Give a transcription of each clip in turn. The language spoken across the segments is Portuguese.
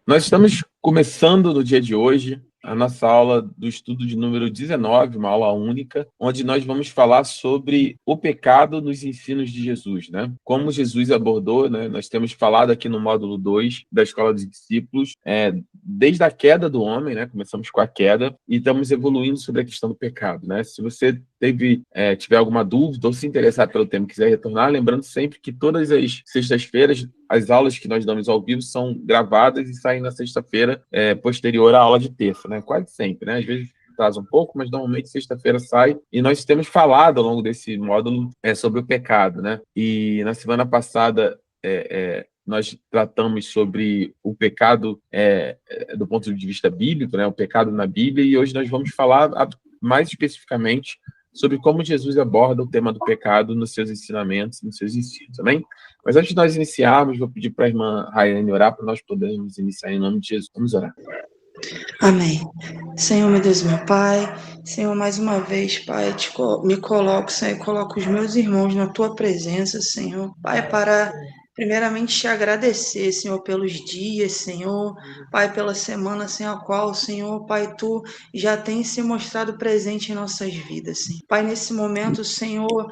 Nós estamos começando no dia de hoje a nossa aula do estudo de número 19, uma aula única, onde nós vamos falar sobre o pecado nos ensinos de Jesus, né? Como Jesus abordou, né? Nós temos falado aqui no módulo 2 da Escola dos Discípulos, desde a queda do homem, né? Começamos com a queda e estamos evoluindo sobre a questão do pecado, né? Se você tiver alguma dúvida ou se interessar pelo tema e quiser retornar, lembrando sempre que todas as sextas-feiras as aulas que nós damos ao vivo são gravadas e saem na sexta-feira posterior à aula de terça, né? Quase sempre, né? Às vezes atrasa um pouco, mas normalmente sexta-feira sai. E nós temos falado ao longo desse módulo sobre o pecado, né? E na semana passada nós tratamos sobre o pecado do ponto de vista bíblico, né? O pecado na Bíblia, e hoje nós vamos falar mais especificamente sobre como Jesus aborda o tema do pecado nos seus ensinamentos, nos seus ensinos, amém? Mas antes de nós iniciarmos, vou pedir para a irmã Raiane orar para nós podermos iniciar em nome de Jesus. Vamos orar. Amém. Senhor, meu Deus, meu Pai, Senhor, mais uma vez, Pai, me coloco, Senhor, coloco os meus irmãos na Tua presença, Senhor, Pai, para primeiramente te agradecer, Senhor, pelos dias, Senhor, Pai, pela semana sem a qual, Senhor, Pai, Tu já tens se mostrado presente em nossas vidas, Senhor. Pai, nesse momento, Senhor,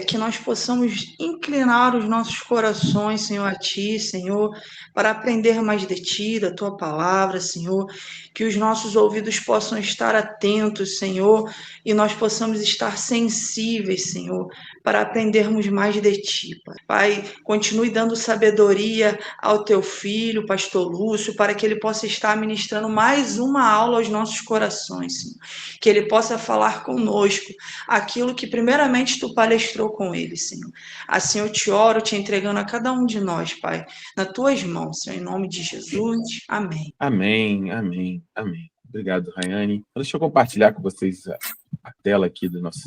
que nós possamos inclinar os nossos corações, Senhor, a Ti, Senhor, para aprender mais de Ti, da Tua palavra, Senhor, que os nossos ouvidos possam estar atentos, Senhor, e nós possamos estar sensíveis, Senhor, para aprendermos mais de Ti, Pai. Pai, continue dando sabedoria ao Teu filho, Pastor Lúcio, para que ele possa estar ministrando mais uma aula aos nossos corações, Senhor. Que ele possa falar conosco aquilo que primeiramente Tu palestrou com ele, Senhor. Assim eu te oro, te entregando a cada um de nós, Pai, nas Tuas mãos, Senhor, em nome de Jesus. Amém. Amém, amém, amém. Obrigado, Rayane. Deixa eu compartilhar com vocês a tela aqui do nosso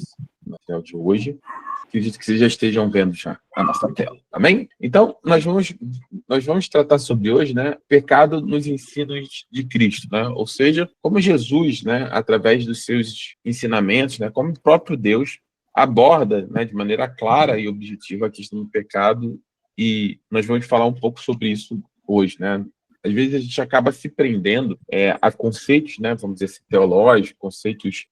material de hoje. Acredito que vocês já estejam vendo já a nossa tela, amém? Então, nós vamos tratar sobre hoje, né, pecado nos ensinos de Cristo, né? Ou seja, como Jesus, né, através dos seus ensinamentos, né, como o próprio Deus aborda, né, de maneira clara e objetiva a questão do pecado, e nós vamos falar um pouco sobre isso hoje, né? Às vezes a gente acaba se prendendo a conceitos, né, vamos dizer assim, teológicos, conceitos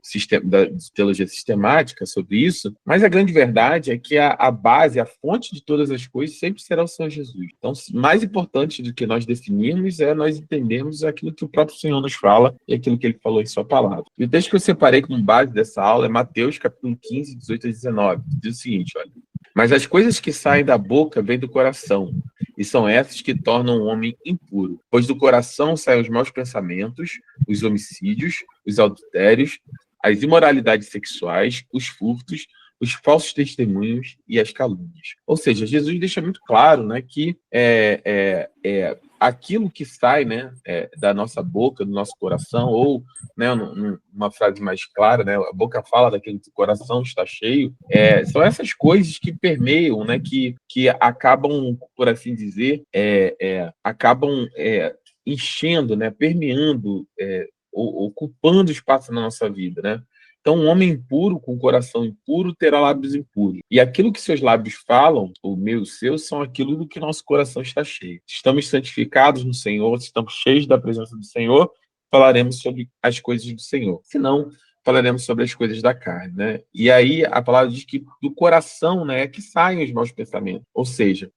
de teologia sistemática sobre isso, mas a grande verdade é que a base, a fonte de todas as coisas sempre será o Senhor Jesus. Então, mais importante do que nós definirmos é nós entendermos aquilo que o próprio Senhor nos fala e aquilo que Ele falou em sua palavra. E o texto que eu separei como base dessa aula é Mateus, capítulo 15, 18 a 19, que diz o seguinte, olha: mas as coisas que saem da boca vêm do coração, e são essas que tornam o homem impuro. Pois do coração saem os maus pensamentos, os homicídios, os adultérios, as imoralidades sexuais, os furtos, os falsos testemunhos e as calúnias. Ou seja, Jesus deixa muito claro, né, que aquilo que sai, né, da nossa boca, do nosso coração, ou, né, numa frase mais clara, né, a boca fala daquilo que o coração está cheio, são essas coisas que permeiam, né, que acabam, por assim dizer, acabam enchendo, né, permeando, ocupando espaço na nossa vida, né? Então, um homem impuro, com coração impuro, terá lábios impuros. E aquilo que seus lábios falam, o meu e o seu, são aquilo do que nosso coração está cheio. Estamos santificados no Senhor, estamos cheios da presença do Senhor, falaremos sobre as coisas do Senhor. Se não, falaremos sobre as coisas da carne, né? E aí a palavra diz que do coração, né, é que saem os maus pensamentos. Ou seja,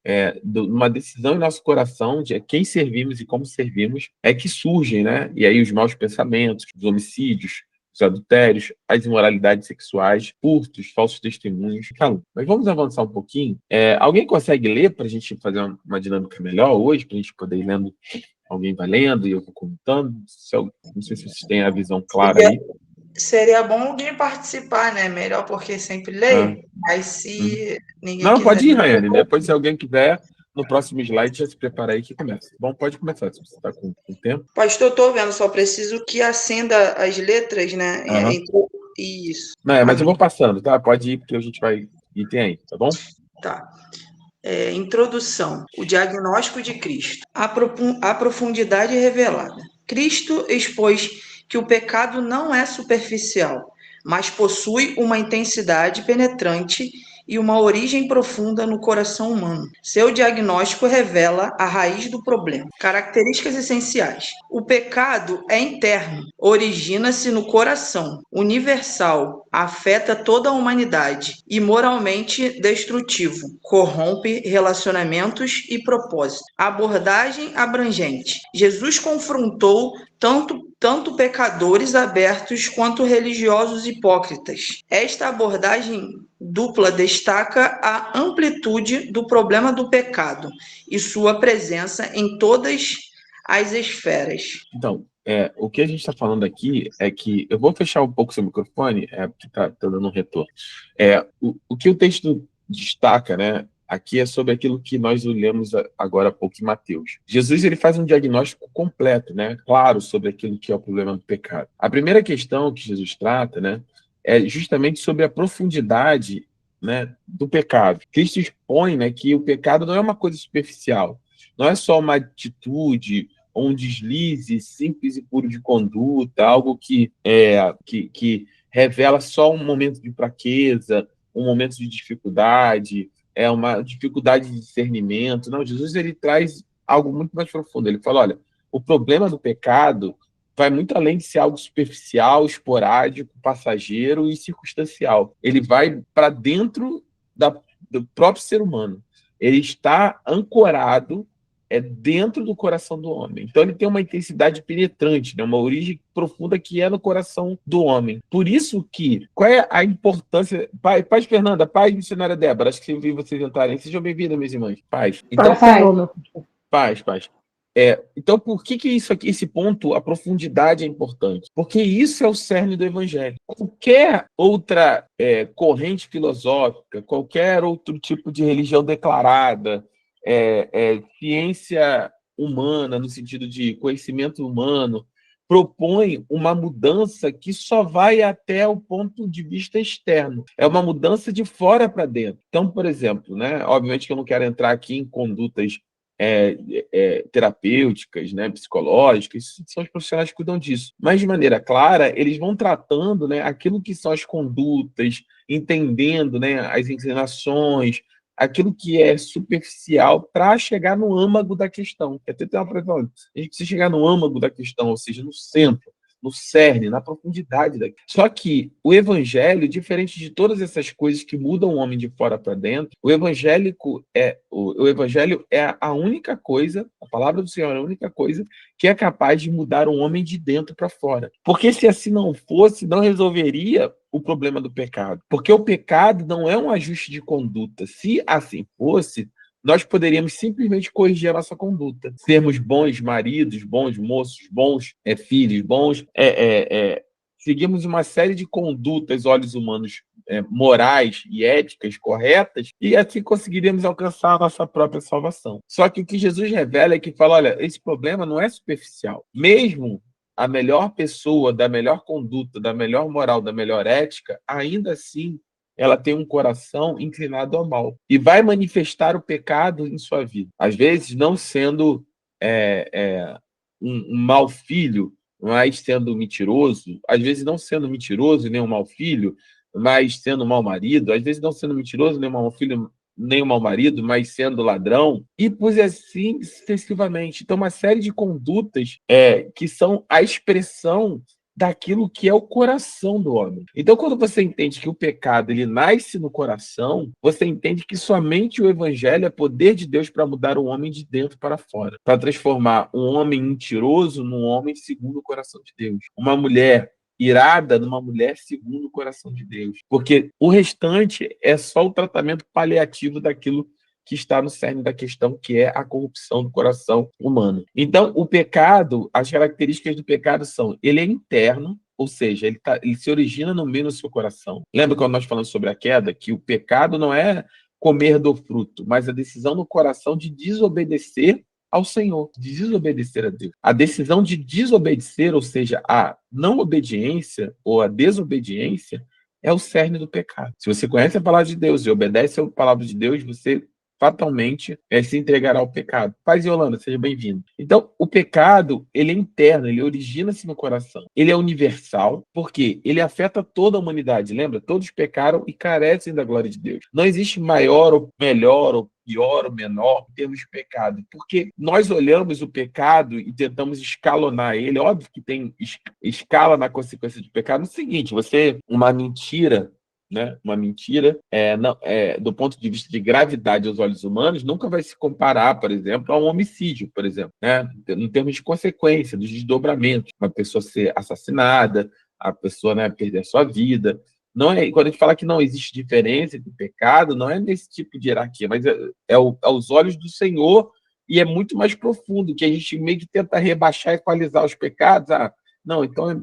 uma decisão em nosso coração de quem servimos e como servimos é que surgem, né? E aí os maus pensamentos, os homicídios, os adultérios, as imoralidades sexuais, furtos, falsos testemunhos, calúnia. Mas vamos avançar um pouquinho. Alguém consegue ler para a gente fazer uma dinâmica melhor hoje, para a gente poder ir lendo? Alguém vai lendo e eu vou comentando? Não sei se vocês têm a visão clara aí. Seria bom alguém participar, né? Melhor porque sempre lê. Mas se ninguém Não, quiser. pode ir, Rayane. Depois, se alguém quiser, no próximo slide, já se prepara aí que começa. Bom, pode começar, se você está com tempo. Pastor, estou vendo, só preciso que acenda as letras, né? Isso. Não, mas eu vou passando, tá? Pode ir, porque a gente vai item aí, tá bom? Tá. Introdução. O diagnóstico de Cristo. A profundidade revelada. Cristo expôs que o pecado não é superficial, mas possui uma intensidade penetrante e uma origem profunda no coração humano. Seu diagnóstico revela a raiz do problema. Características essenciais. O pecado é interno, origina-se no coração, universal, afeta toda a humanidade e moralmente destrutivo, corrompe relacionamentos e propósito. Abordagem abrangente. Jesus confrontou tanto pecadores abertos quanto religiosos hipócritas. Esta abordagem dupla destaca a amplitude do problema do pecado e sua presença em todas as esferas. Então, o que a gente está falando aqui é que... Eu vou fechar um pouco seu microfone, porque está dando um retorno. O que o texto destaca, né, aqui é sobre aquilo que nós lemos agora há pouco em Mateus. Jesus ele faz um diagnóstico completo, né, claro, sobre aquilo que é o problema do pecado. A primeira questão que Jesus trata, né, é justamente sobre a profundidade, né, do pecado. Cristo expõe, né, que o pecado não é uma coisa superficial, não é só uma atitude ou um deslize simples e puro de conduta, algo que revela só um momento de fraqueza, um momento de dificuldade, uma dificuldade de discernimento. Não, Jesus ele traz algo muito mais profundo. Ele fala, olha, o problema do pecado vai muito além de ser algo superficial, esporádico, passageiro e circunstancial. Ele vai para dentro do próprio ser humano. Ele está ancorado dentro do coração do homem. Então ele tem uma intensidade penetrante, né? Uma origem profunda que é no coração do homem. Por isso que, qual é a importância... Paz Fernanda, paz missionária Débora, acho que eu vi vocês entrarem. Sejam bem-vindas, meus irmãos. Paz. Então, paz. Então, por que isso aqui, esse ponto, a profundidade é importante? Porque isso é o cerne do Evangelho. Qualquer outra corrente filosófica, qualquer outro tipo de religião declarada, ciência humana, no sentido de conhecimento humano, propõe uma mudança que só vai até o ponto de vista externo. É uma mudança de fora para dentro. Então, por exemplo, né, obviamente que eu não quero entrar aqui em condutas terapêuticas, né, psicológicas, são os profissionais que cuidam disso. Mas, de maneira clara, eles vão tratando, né, aquilo que são as condutas, entendendo, né, as inclinações, aquilo que é superficial para chegar no âmago da questão. Até tem uma previsão, a gente precisa chegar no âmago da questão, ou seja, no centro, no cerne, na profundidade daquilo. Só que o evangelho, diferente de todas essas coisas que mudam o homem de fora para dentro, o evangelho é a única coisa, a palavra do Senhor é a única coisa que é capaz de mudar o homem de dentro para fora. Porque se assim não fosse, não resolveria o problema do pecado. Porque o pecado não é um ajuste de conduta. Se assim fosse, nós poderíamos simplesmente corrigir a nossa conduta. Sermos bons maridos, bons moços, bons filhos, bons... seguimos uma série de condutas, olhos humanos, morais e éticas corretas, e assim conseguiríamos alcançar a nossa própria salvação. Só que o que Jesus revela é que fala, olha, esse problema não é superficial. Mesmo a melhor pessoa, da melhor conduta, da melhor moral, da melhor ética, ainda assim ela tem um coração inclinado ao mal e vai manifestar o pecado em sua vida. Às vezes, não sendo um mau filho, mas sendo mentiroso, às vezes não sendo mentiroso nem um mau filho, mas sendo um mau marido, às vezes não sendo mentiroso nem um mau filho, nem um mau marido, mas sendo ladrão, e por assim sucessivamente. Então, uma série de condutas que são a expressão daquilo que é o coração do homem. Então, quando você entende que o pecado ele nasce no coração, você entende que somente o evangelho é poder de Deus para mudar o homem de dentro para fora, para transformar um homem mentiroso num homem segundo o coração de Deus. Uma mulher irada numa mulher segundo o coração de Deus. Porque o restante é só o tratamento paliativo daquilo que está no cerne da questão, que é a corrupção do coração humano. Então, o pecado, as características do pecado são, ele é interno, ou seja, ele se origina no meio do seu coração. Lembra quando nós falamos sobre a queda, que o pecado não é comer do fruto, mas a decisão no coração de desobedecer ao Senhor, de desobedecer a Deus. A decisão de desobedecer, ou seja, a não obediência ou a desobediência, é o cerne do pecado. Se você conhece a palavra de Deus e obedece a palavra de Deus, você fatalmente se entregará ao pecado. Paz e Yolanda, seja bem-vindo. Então, o pecado, ele é interno, ele origina-se no coração. Ele é universal, porque ele afeta toda a humanidade. Lembra? Todos pecaram e carecem da glória de Deus. Não existe maior ou melhor ou pior ou menor em termos de pecado, porque nós olhamos o pecado e tentamos escalonar ele. Óbvio que tem escala na consequência do pecado. No seguinte, uma mentira, né? Uma mentira, não, do ponto de vista de gravidade aos olhos humanos, nunca vai se comparar, por exemplo, a um homicídio, por exemplo, né? Em termos de consequência, dos desdobramentos, uma pessoa ser assassinada, a pessoa, né, perder a sua vida. Não é, quando a gente fala que não existe diferença entre pecado, não é nesse tipo de hierarquia, mas aos olhos do Senhor, e é muito mais profundo, que a gente meio que tenta rebaixar e equalizar os pecados. Não, então,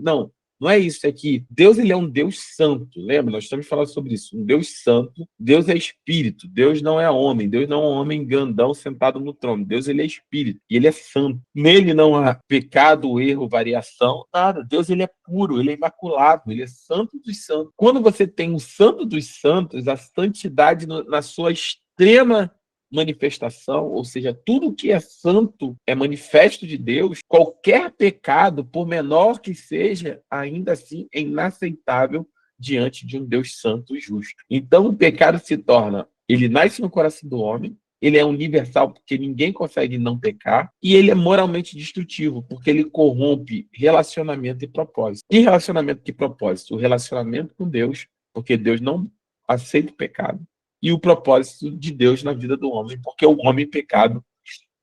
não é isso, é que Deus, ele é um Deus santo, lembra? Nós estamos falando sobre isso, um Deus santo. Deus é espírito, Deus não é homem, Deus não é um homem grandão sentado no trono, Deus, ele é espírito, e ele é santo. Nele não há pecado, erro, variação, nada. Deus, ele é puro, ele é imaculado, ele é santo dos santos. Quando você tem o santo dos santos, a santidade na sua extrema manifestação, ou seja, tudo que é santo é manifesto de Deus, qualquer pecado, por menor que seja, ainda assim é inaceitável diante de um Deus santo e justo. Então o pecado ele nasce no coração do homem, ele é universal porque ninguém consegue não pecar, e ele é moralmente destrutivo, porque ele corrompe relacionamento e propósito. E relacionamento que propósito? O relacionamento com Deus, porque Deus não aceita o pecado, e o propósito de Deus na vida do homem, porque o homem pecado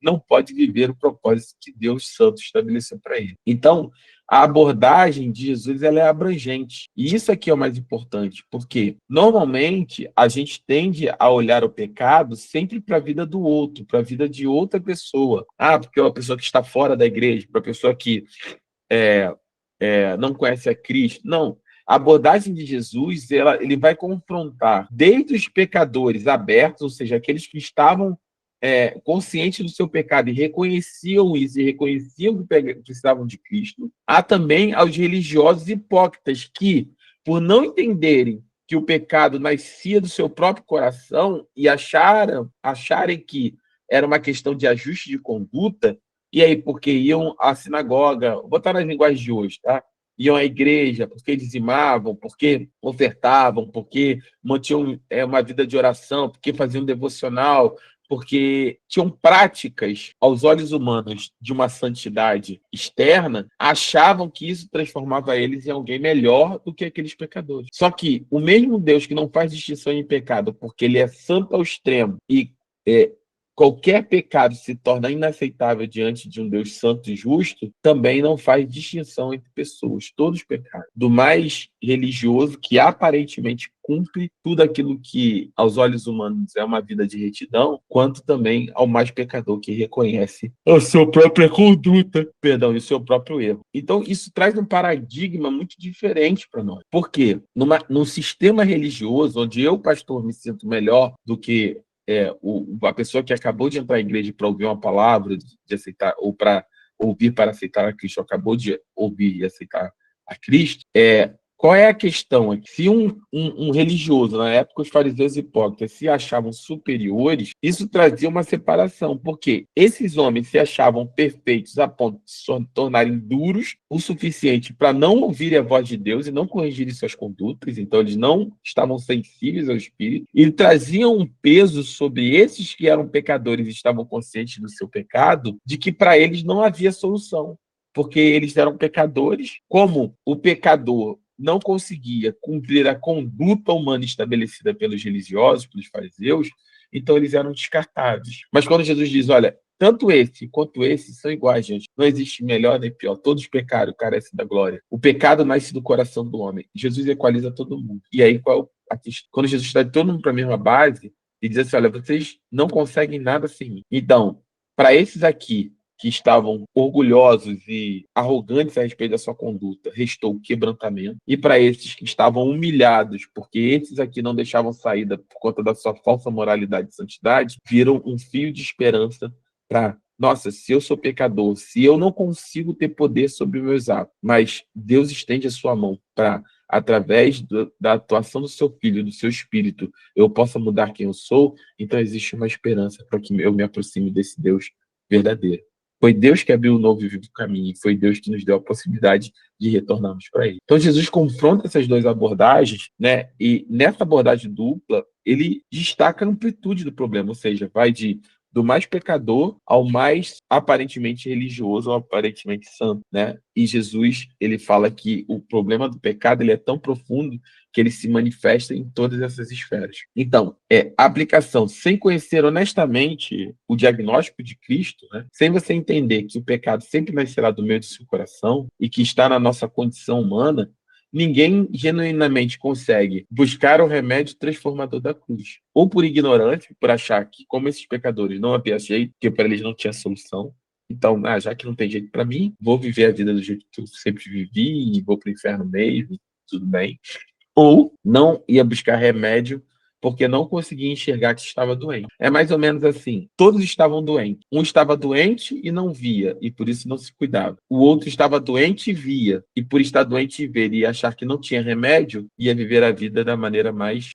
não pode viver o propósito que Deus Santo estabeleceu para ele. Então, a abordagem de Jesus, ela é abrangente. E isso aqui é o mais importante, porque normalmente a gente tende a olhar o pecado sempre para a vida do outro, para a vida de outra pessoa. Porque é uma pessoa que está fora da igreja, para a pessoa que não conhece a Cristo. Não. A abordagem de Jesus, ele vai confrontar desde os pecadores abertos, ou seja, aqueles que estavam conscientes do seu pecado e reconheciam isso, e reconheciam que precisavam de Cristo, há também aos religiosos hipócritas que, por não entenderem que o pecado nascia do seu próprio coração e acharem que era uma questão de ajuste de conduta, e aí, porque iam à sinagoga, vou botar nas linguagens de hoje, tá? Iam à igreja, porque dizimavam, porque ofertavam, porque mantinham uma vida de oração, porque faziam devocional, porque tinham práticas aos olhos humanos de uma santidade externa, achavam que isso transformava eles em alguém melhor do que aqueles pecadores. Só que o mesmo Deus que não faz distinção em pecado, porque ele é santo ao extremo e qualquer pecado se torna inaceitável diante de um Deus santo e justo, também não faz distinção entre pessoas. Todos pecaram. Do mais religioso, que aparentemente cumpre tudo aquilo que aos olhos humanos é uma vida de retidão, quanto também ao mais pecador que reconhece a sua própria conduta, perdão, e o seu próprio erro. Então, isso traz um paradigma muito diferente para nós. Por quê? Num sistema religioso, onde eu, pastor, me sinto melhor do que a pessoa que acabou de entrar na igreja para ouvir uma palavra, de aceitar, ou para ouvir para aceitar a Cristo, acabou de ouvir e aceitar a Cristo, qual é a questão? Se um religioso, na época os fariseus hipócritas, se achavam superiores, isso trazia uma separação, porque esses homens se achavam perfeitos a ponto de se tornarem duros o suficiente para não ouvirem a voz de Deus e não corrigirem suas condutas, então eles não estavam sensíveis ao Espírito, e traziam um peso sobre esses que eram pecadores e estavam conscientes do seu pecado, de que para eles não havia solução, porque eles eram pecadores. Como o pecador não conseguia cumprir a conduta humana estabelecida pelos religiosos, pelos fariseus, então eles eram descartáveis. Mas quando Jesus diz, olha, tanto esse quanto esse são iguais, gente. Não existe melhor nem pior. Todos pecaram, carecem da glória. O pecado nasce do coração do homem. Jesus equaliza todo mundo. E aí, quando Jesus traz todo mundo para a mesma base, ele diz assim, olha, vocês não conseguem nada sem mim. Então, para esses aqui, que estavam orgulhosos e arrogantes a respeito da sua conduta, restou o quebrantamento. E para esses que estavam humilhados, porque esses aqui não deixavam saída por conta da sua falsa moralidade e santidade, viram um fio de esperança para, nossa, se eu sou pecador, se eu não consigo ter poder sobre os meus atos, mas Deus estende a sua mão para através da atuação do seu filho, do seu espírito, eu possa mudar quem eu sou, então existe uma esperança para que eu me aproxime desse Deus verdadeiro. Foi Deus que abriu o novo e vivo caminho, e foi Deus que nos deu a possibilidade de retornarmos para Ele. Então, Jesus confronta essas duas abordagens, né? E nessa abordagem dupla, ele destaca a amplitude do problema, ou seja, vai do mais pecador ao mais aparentemente religioso ou aparentemente santo, né? E Jesus, ele fala que o problema do pecado ele é tão profundo que ele se manifesta em todas essas esferas. Então, a aplicação sem conhecer honestamente o diagnóstico de Cristo, né? Sem você entender que o pecado sempre nascerá do meio do seu coração e que está na nossa condição humana, ninguém genuinamente consegue buscar o remédio transformador da cruz. Ou por ignorância, por achar que, como esses pecadores não havia jeito, que para eles não tinha solução, então, já que não tem jeito para mim, vou viver a vida do jeito que eu sempre vivi e vou para o inferno mesmo, tudo bem. Ou não ia buscar remédio porque não conseguia enxergar que estava doente. É mais ou menos assim: todos estavam doentes. Um estava doente e não via, e por isso não se cuidava. O outro estava doente e via, e por estar doente e ver e achar que não tinha remédio, ia viver a vida da maneira mais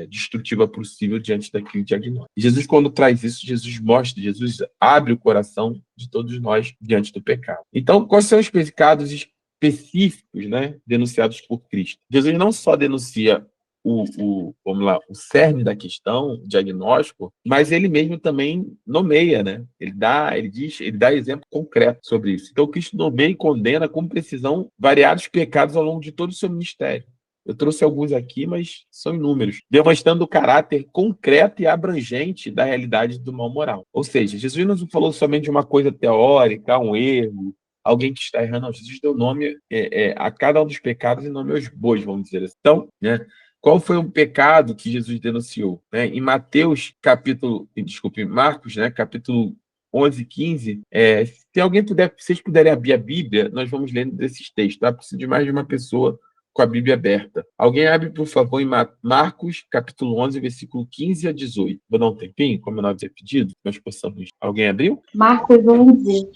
destrutiva possível diante daquele diagnóstico. Jesus, quando traz isso, Jesus mostra, Jesus abre o coração de todos nós diante do pecado. Então, quais são os pecados específicos, né, denunciados por Cristo? Jesus não só denuncia vamos lá, o cerne da questão, o diagnóstico, mas ele mesmo também nomeia, né? Ele dá exemplo concreto sobre isso. Então, Cristo nomeia e condena com precisão variados pecados ao longo de todo o seu ministério. Eu trouxe alguns aqui, mas são inúmeros, demonstrando o caráter concreto e abrangente da realidade do mal moral. Ou seja, Jesus não falou somente de uma coisa teórica, um erro, alguém que está errando. Não, Jesus deu nome a cada um dos pecados e nome aos bois, vamos dizer assim. Então, né, qual foi o pecado que Jesus denunciou? Né? Em Marcos, né, capítulo 11, 15, se alguém puder, se vocês puderem abrir a Bíblia, nós vamos lendo desses textos, tá? Preciso de mais de uma pessoa com a Bíblia aberta. Alguém abre, por favor, em Marcos, capítulo 11, versículo 15 a 18. Vou dar um tempinho, como nós havia pedido, nós possamos... Alguém abriu? Marcos 11,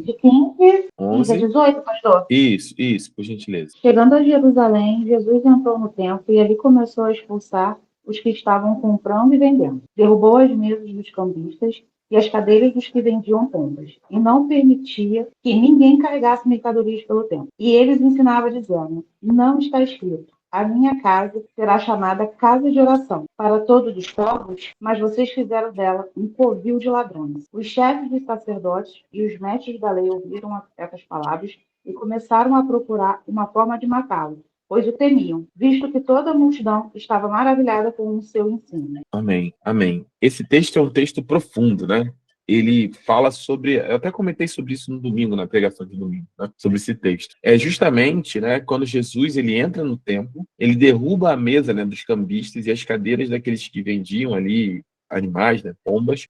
de 15 a 18, pastor? Isso, por gentileza. Chegando a Jerusalém, Jesus entrou no templo e ali começou a expulsar os que estavam comprando e vendendo. Derrubou as mesas dos cambistas e as cadeiras dos que vendiam pombas, e não permitia que ninguém carregasse mercadorias pelo templo. E eles ensinavam dizendo: não está escrito: a minha casa será chamada casa de oração para todos os povos, mas vocês fizeram dela um covil de ladrões. Os chefes dos sacerdotes e os mestres da lei ouviram essas palavras e começaram a procurar uma forma de matá-lo, pois o temiam, visto que toda a multidão estava maravilhada com o seu ensino. Amém, amém. Esse texto é um texto profundo, né? Ele fala sobre, eu até comentei sobre isso no domingo, na pregação de domingo, né? Sobre esse texto. É justamente, né, quando Jesus ele entra no templo, ele derruba a mesa, né, dos cambistas e as cadeiras daqueles que vendiam ali animais, né, pombas,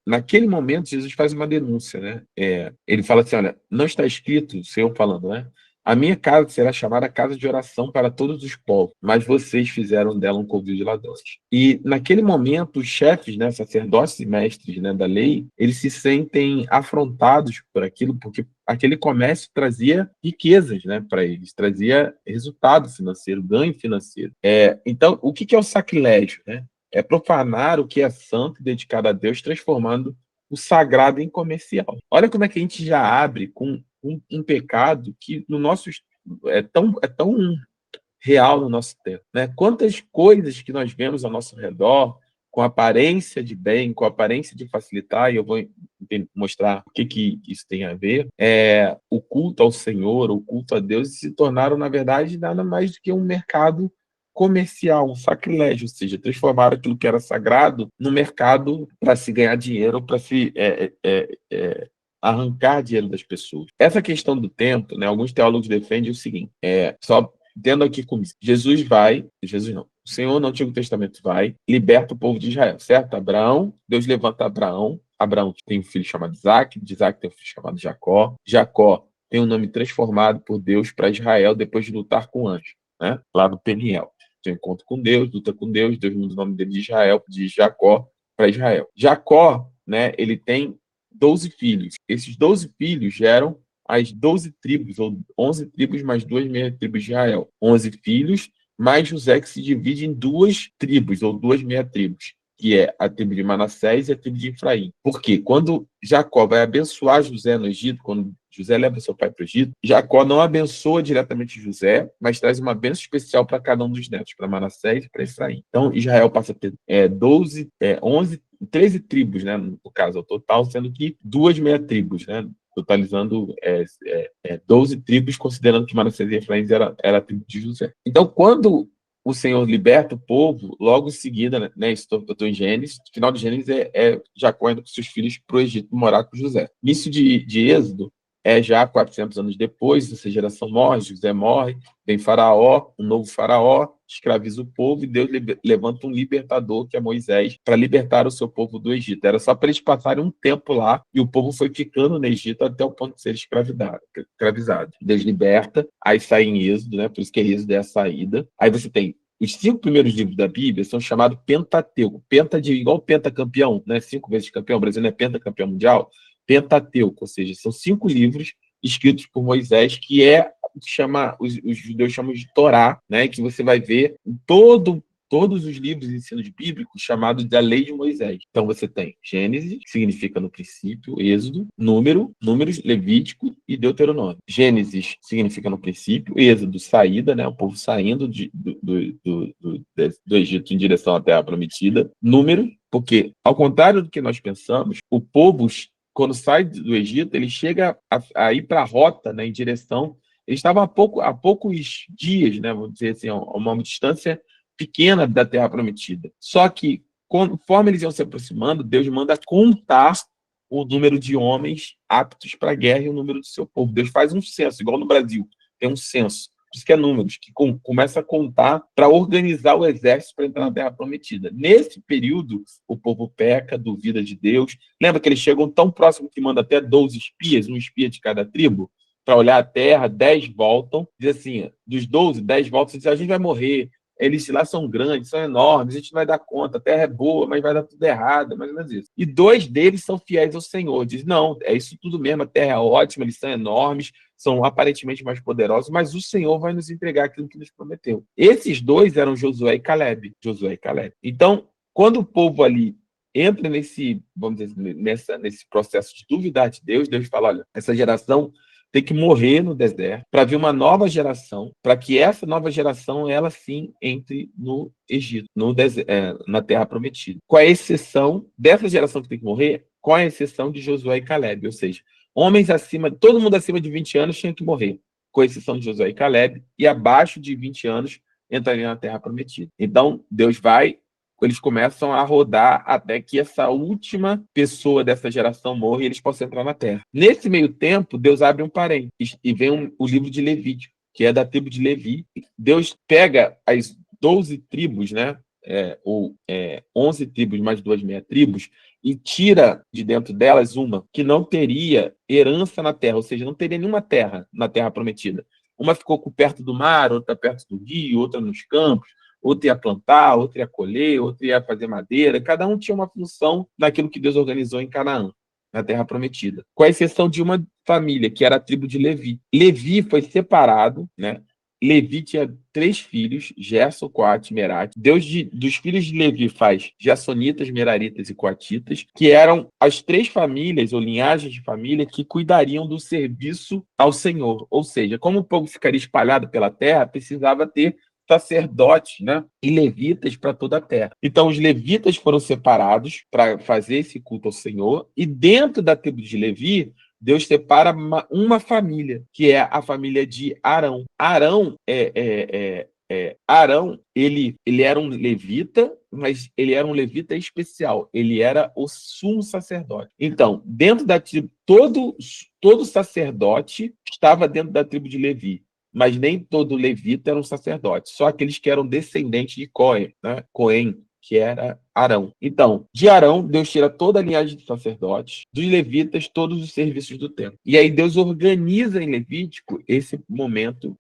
naquele momento Jesus faz uma denúncia, né? Ele fala assim, olha, não está escrito, o Senhor falando, né? A minha casa será chamada casa de oração para todos os povos, mas vocês fizeram dela um covil de ladrões. E naquele momento, os chefes, né, sacerdotes e mestres, né, da lei, eles se sentem afrontados por aquilo, porque aquele comércio trazia riquezas, né, para eles, trazia resultado financeiro, ganho financeiro. Então, o que é o sacrilégio? Né? É profanar o que é santo e dedicado a Deus, transformando o sagrado em comercial. Olha como é que a gente já abre com um pecado que no nosso é tão real no nosso tempo, né? Quantas coisas que nós vemos ao nosso redor com aparência de bem, com aparência de facilitar, e eu vou mostrar o que isso tem a ver, o culto ao Senhor, o culto a Deus, se tornaram, na verdade, nada mais do que um mercado comercial, um sacrilégio, ou seja, transformaram aquilo que era sagrado no mercado para se ganhar dinheiro, para se arrancar dinheiro das pessoas. Essa questão do tempo, né, alguns teólogos defendem o seguinte, só tendo aqui comigo, Jesus não, o Senhor no Antigo Testamento vai, liberta o povo de Israel, certo? Deus levanta Abraão tem um filho chamado Isaac, de Isaac tem um filho chamado Jacó tem um nome transformado por Deus para Israel depois de lutar com o anjo, né? Lá no Peniel. Tem um encontro com Deus, luta com Deus muda o nome dele de Israel, de Jacó para Israel. Jacó, né, ele tem 12 filhos. Esses 12 filhos geram as 12 tribos, ou 11 tribos mais 2 meia tribos de Israel. 11 filhos, mais José, que se divide em 2 tribos, ou 2 meia tribos, que é a tribo de Manassés e a tribo de Efraim. Porque quando Jacó vai abençoar José no Egito, quando José leva seu pai para o Egito, Jacó não abençoa diretamente José, mas traz uma bênção especial para cada um dos netos, para Manassés e para Efraim. Então, Israel passa a ter 13 tribos, né, no caso, ao total, sendo que 2 meia tribos, né, totalizando 12 tribos, considerando que Manassés e Efraim era a tribo de José. Então, quando o Senhor liberta o povo, logo em seguida, né, isso eu estou em Gênesis, o final de Gênesis Jacó indo com seus filhos para o Egito morar com José. Início de Êxodo é já 400 anos depois, essa geração morre, José morre, vem Faraó, um novo Faraó, escraviza o povo e Deus levanta um libertador, que é Moisés, para libertar o seu povo do Egito. Era só para eles passarem um tempo lá e o povo foi ficando no Egito até o ponto de ser escravizado. Deus liberta, aí sai em Êxodo, né? Por isso que Êxodo é a saída. Aí você tem os 5 primeiros livros da Bíblia são chamados Pentateuco. Igual pentacampeão, né? 5 vezes campeão, o Brasil não é pentacampeão mundial. Pentateuco, ou seja, são 5 livros escritos por Moisés, que é o que os judeus chamam de Torá, né? Que você vai ver em todos os livros de ensinos bíblicos chamados da lei de Moisés. Então você tem Gênesis, que significa no princípio, Êxodo, Números, Levítico e Deuteronômio. Gênesis significa no princípio, Êxodo, saída, né? O povo saindo do Egito em direção à Terra Prometida. Número, porque, ao contrário do que nós pensamos, o povo, quando sai do Egito, ele chega a ir para a rota, né, em direção. Eles estavam a poucos dias, né, vamos dizer assim, a uma distância pequena da Terra Prometida. Só que, conforme eles iam se aproximando, Deus manda contar o número de homens aptos para a guerra e o número do seu povo. Deus faz um censo, igual no Brasil, tem um censo. Por isso que é números, que começa a contar para organizar o exército para entrar na Terra Prometida. Nesse período, o povo peca, duvida de Deus. Lembra que eles chegam tão próximo que manda até 12 espias, um espia de cada tribo, para olhar a terra, 10 voltam. Diz assim, dos 12, 10 voltam e dizem, a gente vai morrer. Eles lá são grandes, são enormes, a gente não vai dar conta, a terra é boa, mas vai dar tudo errado, mais ou menos isso. E 2 deles são fiéis ao Senhor. Diz, não, é isso tudo mesmo, a terra é ótima, eles são enormes, são aparentemente mais poderosos, mas o Senhor vai nos entregar aquilo que nos prometeu. Esses 2 eram Josué e Caleb. Então, quando o povo ali entra vamos dizer, nesse processo de duvidar de Deus, Deus fala, olha, essa geração tem que morrer no deserto para vir uma nova geração, para que essa nova geração, ela sim, entre no Egito, na Terra Prometida. Com a exceção dessa geração que tem que morrer, com a exceção de Josué e Caleb, ou seja, todo mundo acima de 20 anos tinha que morrer, com exceção de Josué e Caleb, e abaixo de 20 anos entraria na Terra Prometida. Então, eles começam a rodar até que essa última pessoa dessa geração morra e eles possam entrar na Terra. Nesse meio tempo, Deus abre um parênteses e vem o livro de Levítico, que é da tribo de Levi. Deus pega as 12 tribos, né? 11 tribos mais 2 meia tribos, e tira de dentro delas uma que não teria herança na terra, ou seja, não teria nenhuma terra na Terra Prometida. Uma ficou perto do mar, outra perto do rio, outra nos campos, outra ia plantar, outra ia colher, outra ia fazer madeira. Cada um tinha uma função naquilo que Deus organizou em Canaã, na Terra Prometida. Com a exceção de uma família, que era a tribo de Levi. Levi foi separado, né? Levi tinha 3 filhos, Gerson, Coate e Merari. Deus dos filhos de Levi faz Gersonitas, Meraritas e Coatitas, que eram as 3 famílias ou linhagens de família que cuidariam do serviço ao Senhor. Ou seja, como o povo ficaria espalhado pela terra, precisava ter sacerdotes, né, e levitas para toda a terra. Então, os levitas foram separados para fazer esse culto ao Senhor, e dentro da tribo de Levi, Deus separa uma família, que é a família de Arão. Arão, ele era um levita, mas ele era um levita especial. Ele era o sumo sacerdote. Então, dentro da tribo, todo sacerdote estava dentro da tribo de Levi, mas nem todo levita era um sacerdote, só aqueles que eram descendentes de Cohen, né? Cohen, que era Arão. Então, de Arão, Deus tira toda a linhagem de sacerdotes, dos levitas, todos os serviços do templo. E aí Deus organiza em Levítico esse momento,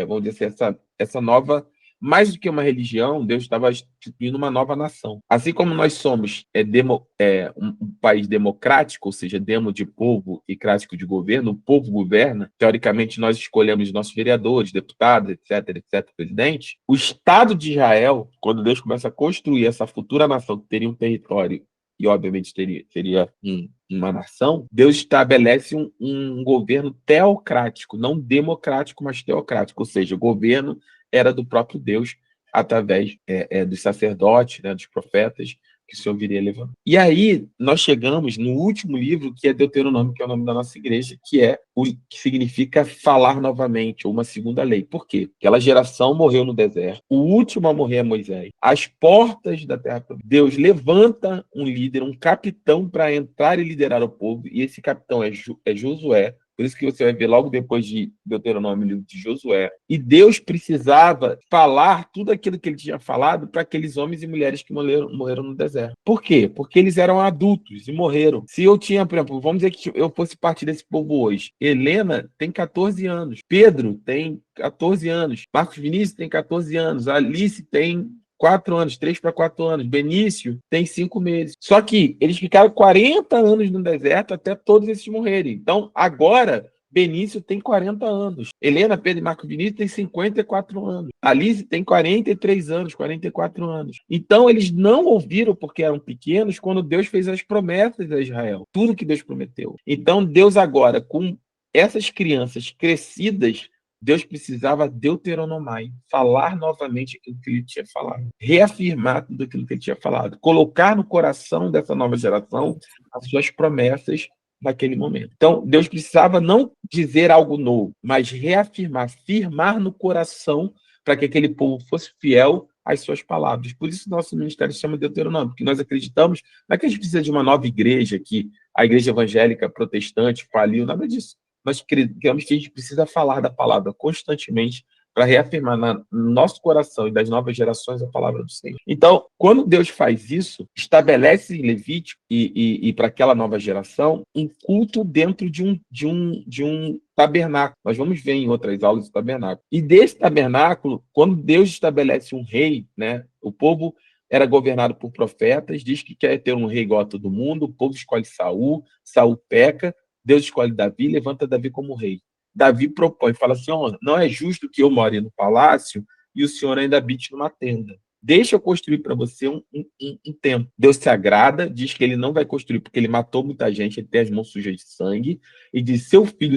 vamos dizer assim, essa nova mais do que uma religião, Deus estava instituindo uma nova nação. Assim como nós somos um país democrático, ou seja, demo de povo e crático de governo, o povo governa, teoricamente nós escolhemos nossos vereadores, deputados, etc., presidente. O Estado de Israel, quando Deus começa a construir essa futura nação que teria um território e, obviamente, teria uma nação, Deus estabelece um governo teocrático, não democrático, mas teocrático, ou seja, o governo era do próprio Deus, através dos sacerdotes, né, dos profetas, que o Senhor viria levando. E aí, nós chegamos no último livro, que é Deuteronômio, que é o nome da nossa igreja, que é o que significa falar novamente, ou uma segunda lei. Por quê? Aquela geração morreu no deserto. O último a morrer é Moisés. As portas da terra, Deus levanta um líder, um capitão, para entrar e liderar o povo, e esse capitão é Josué. Por isso que você vai ver logo depois de Deuteronômio, o livro de Josué. E Deus precisava falar tudo aquilo que ele tinha falado para aqueles homens e mulheres que morreram no deserto. Por quê? Porque eles eram adultos e morreram. Se eu tinha, por exemplo, vamos dizer que eu fosse parte desse povo hoje. Helena tem 14 anos. Pedro tem 14 anos. Marcos Vinícius tem 14 anos. Alice tem 4 anos, 3 para 4 anos. Benício tem 5 meses. Só que eles ficaram 40 anos no deserto até todos esses morrerem. Então, agora, Benício tem 40 anos. Helena, Pedro e Marco Vinícius tem 54 anos. Alice tem 43 anos, 44 anos. Então, eles não ouviram porque eram pequenos quando Deus fez as promessas a Israel. Tudo que Deus prometeu. Então, Deus agora, com essas crianças crescidas, Deus precisava deuteronomai, falar novamente aquilo que ele tinha falado, reafirmar tudo aquilo que ele tinha falado, colocar no coração dessa nova geração as suas promessas naquele momento. Então, Deus precisava não dizer algo novo, mas reafirmar, firmar no coração para que aquele povo fosse fiel às suas palavras. Por isso, nosso ministério se chama Deuteronômio, porque nós acreditamos, não é que a gente precisa de uma nova igreja, que a igreja evangélica protestante faliu, nada disso. Nós cremos que a gente precisa falar da palavra constantemente para reafirmar no nosso coração e das novas gerações a palavra do Senhor. Então, quando Deus faz isso, estabelece em Levítico e para aquela nova geração um culto dentro de um tabernáculo. Nós vamos ver em outras aulas do tabernáculo. E desse tabernáculo, quando Deus estabelece um rei, né, o povo era governado por profetas, diz que quer ter um rei igual a todo mundo, o povo escolhe Saul, Saul peca, Deus escolhe Davi, levanta Davi como rei. Davi propõe, fala assim, não é justo que eu more no palácio e o Senhor ainda habite numa tenda. Deixa eu construir para você um templo. Deus se agrada, diz que ele não vai construir porque ele matou muita gente, ele tem as mãos sujas de sangue, e diz, seu filho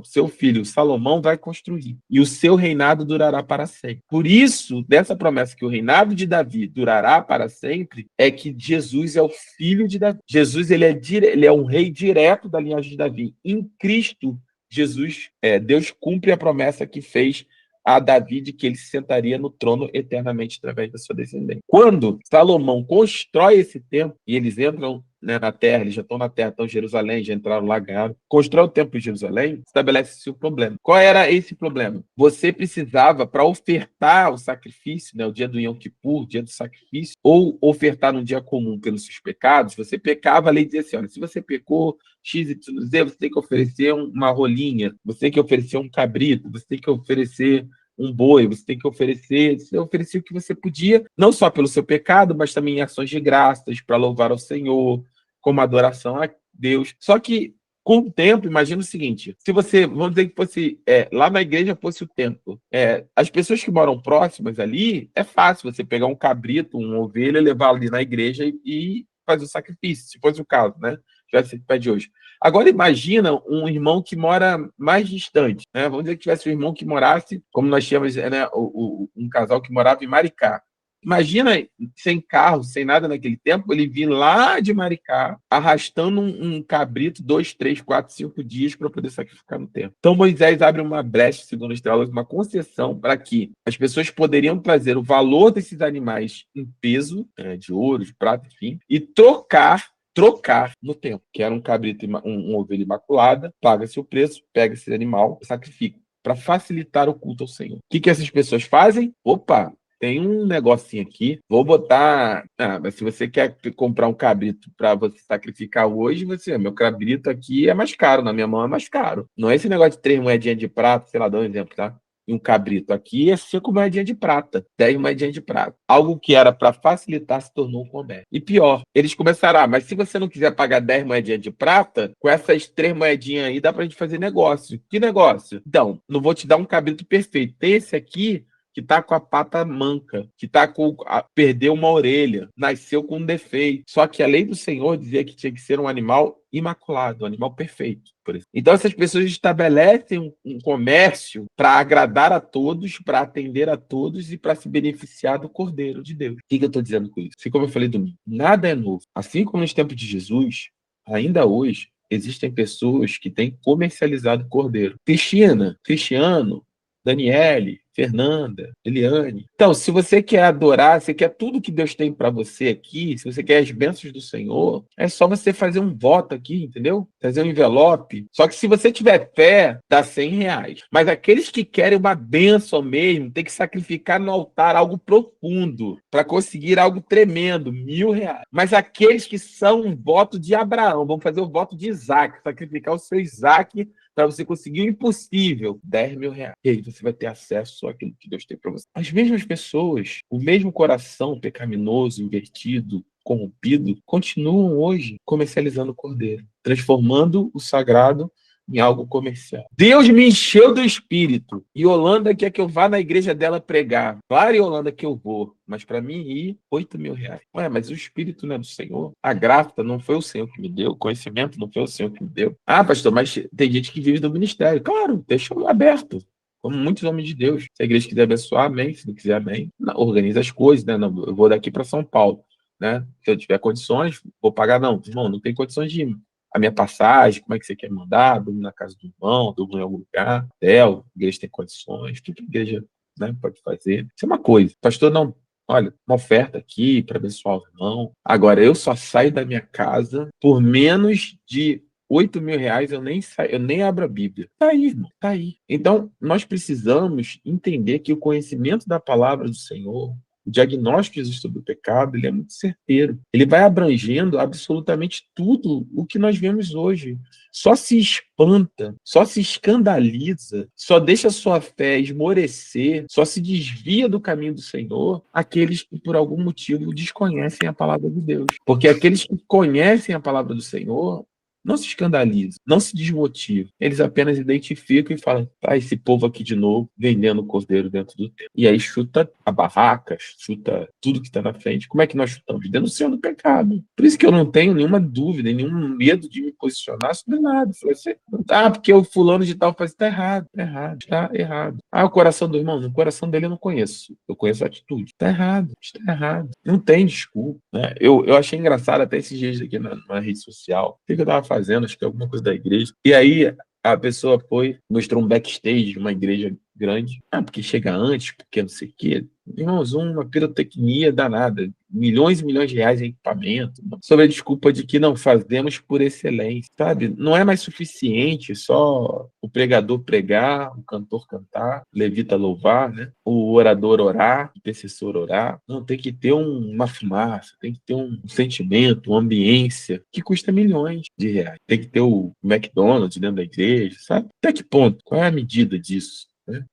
seu filho Salomão vai construir, e o seu reinado durará para sempre. Por isso, dessa promessa que o reinado de Davi durará para sempre, é que Jesus é o filho de Davi. Jesus ele é um rei direto da linhagem de Davi. Em Cristo, Jesus, Deus cumpre a promessa que fez a Davi de que ele se sentaria no trono eternamente através da sua descendência. Quando Salomão constrói esse templo, e eles entram, né, na terra, eles já estão na terra, estão em Jerusalém, já entraram lá, ganharam, constrói o templo de Jerusalém, estabelece-se o problema. Qual era esse problema? Você precisava, para ofertar o sacrifício, né, o dia do Yom Kippur, dia do sacrifício, ou ofertar num dia comum pelos seus pecados, você pecava, a lei dizia assim, olha, se você pecou X, Y, Z, você tem que oferecer uma rolinha, você tem que oferecer um cabrito, você tem que oferecer um boi, você oferecia o que você podia, não só pelo seu pecado, mas também em ações de graças, para louvar ao Senhor, como adoração a Deus. Só que, com o tempo, imagina o seguinte, se você, vamos dizer que fosse, lá na igreja fosse o templo, as pessoas que moram próximas ali, é fácil você pegar um cabrito, uma ovelha, levar ali na igreja e fazer o sacrifício, se fosse o caso, né? Já se pede hoje. Agora imagina um irmão que mora mais distante, né? Vamos dizer que tivesse um irmão que morasse, como nós tínhamos, né, um casal que morava em Maricá. Imagina, sem carro, sem nada naquele tempo, ele vir lá de Maricá, arrastando um cabrito 2, 3, 4, 5 dias para poder sacrificar no templo. Então Moisés abre uma brecha, segundo as teólogos, uma concessão para que as pessoas poderiam trazer o valor desses animais em peso, de ouro, de prata, enfim, e trocar no templo, que era um cabrito, uma ovelha imaculada, paga-se o preço, pega esse animal, sacrifica, para facilitar o culto ao Senhor. O que essas pessoas fazem? Opa, tem um negocinho aqui, vou botar... mas se você quer comprar um cabrito para você sacrificar hoje, meu cabrito aqui é mais caro, na minha mão é mais caro. Não é esse negócio de 3 moedinhas de prata, sei lá, dá um exemplo, tá? e um cabrito. Aqui é 5 moedinhas de prata, 10 moedinhas de prata. Algo que era para facilitar se tornou um comércio. E pior, eles começaram, mas se você não quiser pagar 10 moedinhas de prata, com essas 3 moedinhas aí dá pra gente fazer negócio. Que negócio? Então, não vou te dar um cabrito perfeito. Tem esse aqui que tá com a pata manca, que tá perdeu uma orelha, nasceu com um defeito. Só que a lei do Senhor dizia que tinha que ser um animal imaculado, um animal perfeito. Por isso. Então essas pessoas estabelecem um comércio para agradar a todos, para atender a todos e para se beneficiar do Cordeiro de Deus. O que eu estou dizendo com isso? Assim como eu falei domingo, nada é novo. Assim como nos tempos de Jesus, ainda hoje existem pessoas que têm comercializado o Cordeiro. Cristina, Cristiano, Daniele, Fernanda, Eliane. Então, se você quer adorar, você quer tudo que Deus tem para você aqui, se você quer as bênçãos do Senhor, é só você fazer um voto aqui, entendeu? Fazer um envelope. Só que se você tiver fé, dá R$ 100. Mas aqueles que querem uma bênção mesmo, tem que sacrificar no altar algo profundo para conseguir algo tremendo, R$ 1.000. Mas aqueles que são um voto de Abraão, vão fazer o voto de Isaac, sacrificar o seu Isaac para você conseguir o impossível, R$ 10.000. E aí você vai ter acesso àquilo que Deus tem para você. As mesmas pessoas, o mesmo coração pecaminoso, invertido, corrompido, continuam hoje comercializando o cordeiro, transformando o sagrado em algo comercial. Deus me encheu do Espírito. E Yolanda quer que eu vá na igreja dela pregar. Claro, Yolanda, que eu vou. Mas para mim ir, R$ 8.000. Ué, mas o Espírito não é do Senhor. A graça não foi o Senhor que me deu. O conhecimento não foi o Senhor que me deu. Ah, pastor, mas tem gente que vive do ministério. Claro, deixa aberto. Como muitos homens de Deus. Se a igreja quiser abençoar, amém. Se não quiser, amém. Organiza as coisas, né? Não, eu vou daqui para São Paulo, né? Se eu tiver condições, vou pagar. Não, irmão, não tem condições de ir. A minha passagem, como é que você quer mandar? Durmo na casa do irmão, durmo em algum lugar, hotel, a igreja tem condições, tudo que a igreja, né, pode fazer. Isso é uma coisa. Pastor, não, olha, uma oferta aqui para abençoar o irmão. Agora, eu só saio da minha casa por menos de R$ 8.000, eu nem abro a Bíblia. Tá aí, irmão, tá aí. Então, nós precisamos entender que o conhecimento da palavra do Senhor, o diagnóstico de Jesus sobre o pecado, ele é muito certeiro. Ele vai abrangendo absolutamente tudo o que nós vemos hoje. Só se espanta, só se escandaliza, só deixa a sua fé esmorecer, só se desvia do caminho do Senhor aqueles que, por algum motivo, desconhecem a palavra de Deus. Porque aqueles que conhecem a palavra do Senhor não se escandalizam, não se desmotivam. Eles apenas identificam e falam, esse povo aqui de novo, vendendo o cordeiro dentro do templo. E aí chuta a barraca, chuta tudo que está na frente. Como é que nós chutamos? Denunciando o pecado. Por isso que eu não tenho nenhuma dúvida, nenhum medo de me posicionar sobre nada. Falei assim, porque o fulano de tal faz, está errado, está errado. O coração do irmão, no coração dele eu não conheço. Eu conheço a atitude. Está errado. Não tem desculpa. Né? Eu achei engraçado até esses dias aqui na rede social. O que eu estava fazendo? Acho que é alguma coisa da igreja. E aí a pessoa mostrou um backstage de uma igreja grande. Porque chega antes, porque não sei o quê. Irmãos, uma pirotecnia danada. Milhões e milhões de reais em equipamento. Sob a desculpa de que não fazemos por excelência, sabe? Não é mais suficiente só o pregador pregar, o cantor cantar, o levita louvar, né? O orador orar, o intercessor orar. Não, tem que ter uma fumaça, tem que ter um sentimento, uma ambiência que custa milhões de reais. Tem que ter o McDonald's dentro da igreja, sabe? Até que ponto? Qual é a medida disso?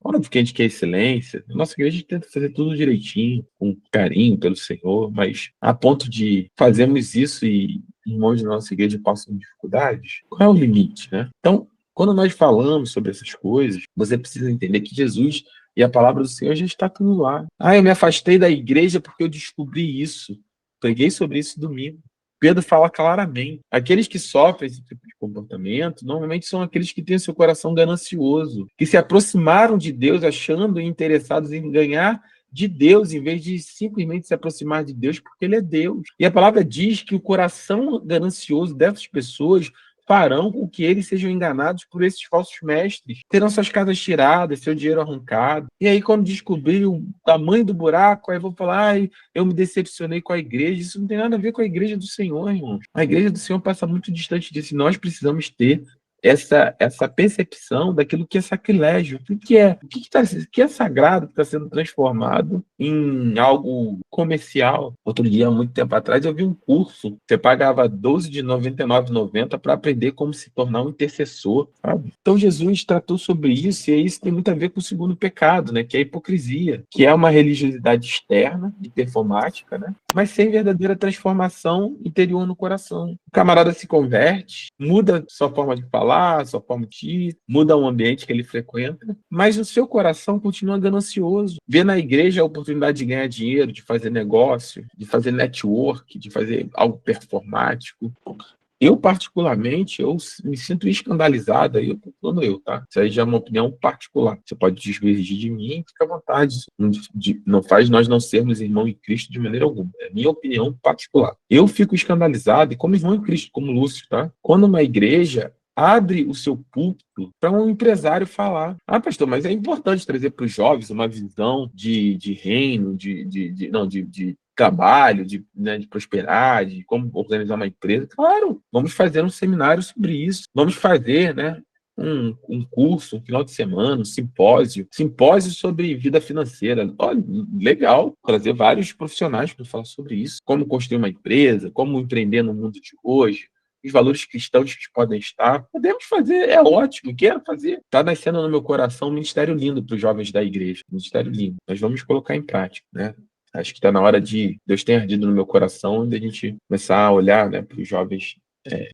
Óbvio que a gente quer excelência. Nossa igreja tenta fazer tudo direitinho, com carinho pelo Senhor, mas a ponto de fazermos isso e irmãos da nossa igreja passam dificuldades, qual é o limite, né? Então, quando nós falamos sobre essas coisas, você precisa entender que Jesus e a palavra do Senhor já está tudo lá. Eu me afastei da igreja porque eu descobri isso. Preguei sobre isso domingo. Pedro fala claramente. Aqueles que sofrem esse tipo de comportamento, normalmente são aqueles que têm seu coração ganancioso, que se aproximaram de Deus achando e interessados em ganhar de Deus, em vez de simplesmente se aproximar de Deus, porque Ele é Deus. E a palavra diz que o coração ganancioso dessas pessoas farão com que eles sejam enganados por esses falsos mestres, terão suas casas tiradas, seu dinheiro arrancado. E aí, quando descobrir o tamanho do buraco, aí vão falar, eu me decepcionei com a igreja. Isso não tem nada a ver com a igreja do Senhor, irmão. A igreja do Senhor passa muito distante disso. Nós precisamos ter essa percepção daquilo que é sacrilégio, o que é sagrado, que está sendo transformado em algo comercial. Outro dia, há muito tempo atrás, eu vi um curso, você pagava 12 de R$ 99,90 para aprender como se tornar um intercessor, sabe? Então Jesus tratou sobre isso, e isso tem muito a ver com o segundo pecado, né, que é a hipocrisia, que é uma religiosidade externa e performática, né, mas sem verdadeira transformação interior no coração. O camarada se converte, muda sua forma de falar, sua forma de ir, muda o ambiente que ele frequenta, mas o seu coração continua ganancioso. Vê na igreja a oportunidade de ganhar dinheiro, de fazer negócio, de fazer network, de fazer algo performático. Eu, particularmente, eu me sinto escandalizado, aí eu tô falando tá? Isso aí já é uma opinião particular. Você pode desvirgir de mim, fica à vontade. Não faz nós não sermos irmão em Cristo de maneira alguma. É minha opinião particular. Eu fico escandalizado, e como irmão em Cristo, como Lúcio, tá? Quando uma igreja abre o seu púlpito para um empresário falar. Ah, pastor, mas é importante trazer para os jovens uma visão de reino, de trabalho, né, de prosperar, de como organizar uma empresa. Claro, vamos fazer um seminário sobre isso. Vamos fazer, né, um curso, um final de semana, um simpósio sobre vida financeira. Olha, legal, trazer vários profissionais para falar sobre isso. Como construir uma empresa, como empreender no mundo de hoje, os valores cristãos que podem estar. Podemos fazer, é ótimo, quero fazer. Está nascendo no meu coração um ministério lindo para os jovens da igreja. Um ministério lindo. Nós vamos colocar em prática, né? Acho que está na hora de Deus tem ardido no meu coração de a gente começar a olhar, né, para os jovens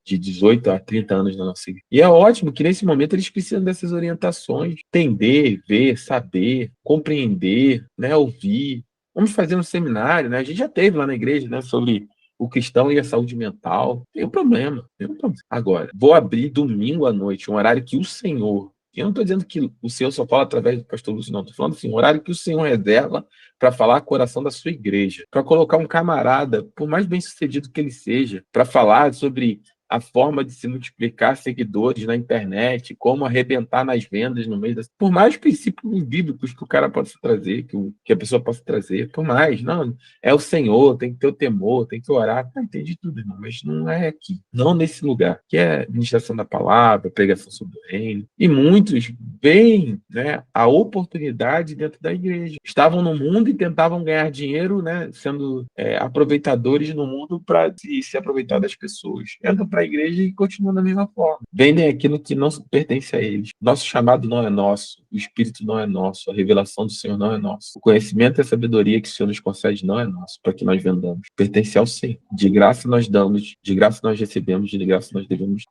de 18 a 30 anos na nossa igreja. E é ótimo que nesse momento eles precisam dessas orientações, entender, ver, saber, compreender, né, ouvir. Vamos fazer um seminário, né? A gente já teve lá na igreja, né, sobre o cristão e a saúde mental. Tem um problema, tem um problema. Agora, vou abrir domingo à noite, um horário que o Senhor. Eu não estou dizendo que o Senhor só fala através do pastor Lúcio, não. Estou falando assim, um horário que o Senhor reserva para falar coração da sua igreja, para colocar um camarada, por mais bem-sucedido que ele seja, para falar sobre a forma de se multiplicar seguidores na internet, como arrebentar nas vendas no meio das... Por mais princípios bíblicos que o cara possa trazer, que a pessoa possa trazer, por mais, não, é o Senhor, tem que ter o temor, tem que orar. Entendi tudo, irmão, mas não é aqui, não nesse lugar, que é administração da palavra, pregação sobre o reino. E muitos veem, né, a oportunidade dentro da igreja. Estavam no mundo e tentavam ganhar dinheiro, né, sendo aproveitadores no mundo para se aproveitar das pessoas. Entram para a igreja e continuam da mesma forma. Vendem aquilo que não pertence a eles. Nosso chamado não é nosso, o Espírito não é nosso, a revelação do Senhor não é nosso. O conhecimento e a sabedoria que o Senhor nos concede não é nosso, para que nós vendamos. Pertence ao Senhor. De graça nós damos, de graça nós recebemos, de graça nós devemos.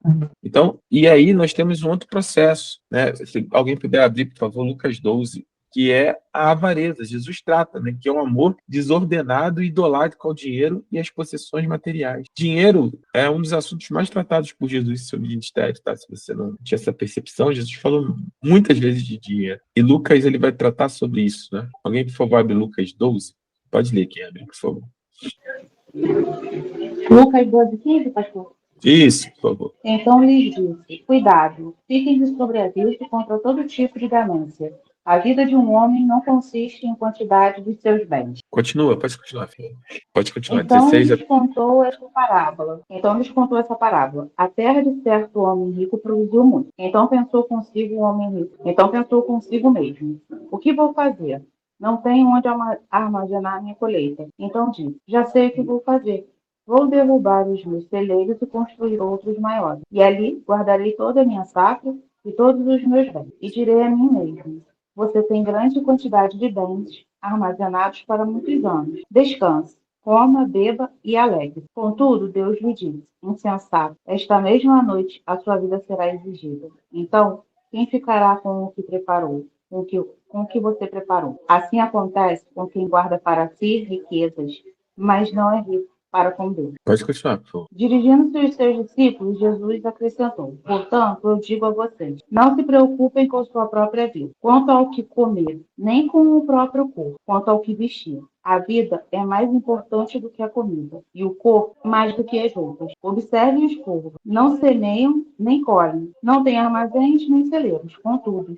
Então, e aí nós temos um outro processo, né? Se alguém puder abrir, por favor, Lucas 12, que é a avareza. Jesus trata, né? Que é um amor desordenado e idolátrico ao dinheiro e às possessões materiais. Dinheiro é um dos assuntos mais tratados por Jesus sobre o ministério, tá? Se você não tinha essa percepção, Jesus falou muitas vezes de dinheiro. E Lucas, ele vai tratar sobre isso, né? Alguém, por favor, abre Lucas 12? Pode ler quem abre, por favor. Lucas 12:15, pastor. Isso, por favor. Então lhes disse: cuidado, fiquem de sobreaviso contra todo tipo de ganância. A vida de um homem não consiste em quantidade dos seus bens. Continua, pode continuar, filho. Pode continuar. Então 16 lhes contou essa parábola. A terra de certo homem rico produziu muito. Então pensou consigo o homem rico. Então pensou consigo mesmo: o que vou fazer? Não tenho onde armazenar minha colheita. Então disse: já sei o que vou fazer. Vou derrubar os meus celeiros e construir outros maiores. E ali guardarei toda a minha safra e todos os meus bens. E direi a mim mesmo: você tem grande quantidade de bens armazenados para muitos anos. Descanse, coma, beba e alegre. Contudo, Deus lhe disse: insensato, esta mesma noite a sua vida será exigida. Então, quem ficará com o que preparou? Com o que você preparou? Assim acontece com quem guarda para si riquezas, mas não é rico para com Deus. Pode continuar, por favor. Dirigindo-se aos seus discípulos, Jesus acrescentou: portanto, eu digo a vocês, não se preocupem com sua própria vida, quanto ao que comer, nem com o próprio corpo, quanto ao que vestir. A vida é mais importante do que a comida, e o corpo mais do que as roupas. Observem os corvos, não semeiam nem colhem, não têm armazéns nem celeiros. Contudo,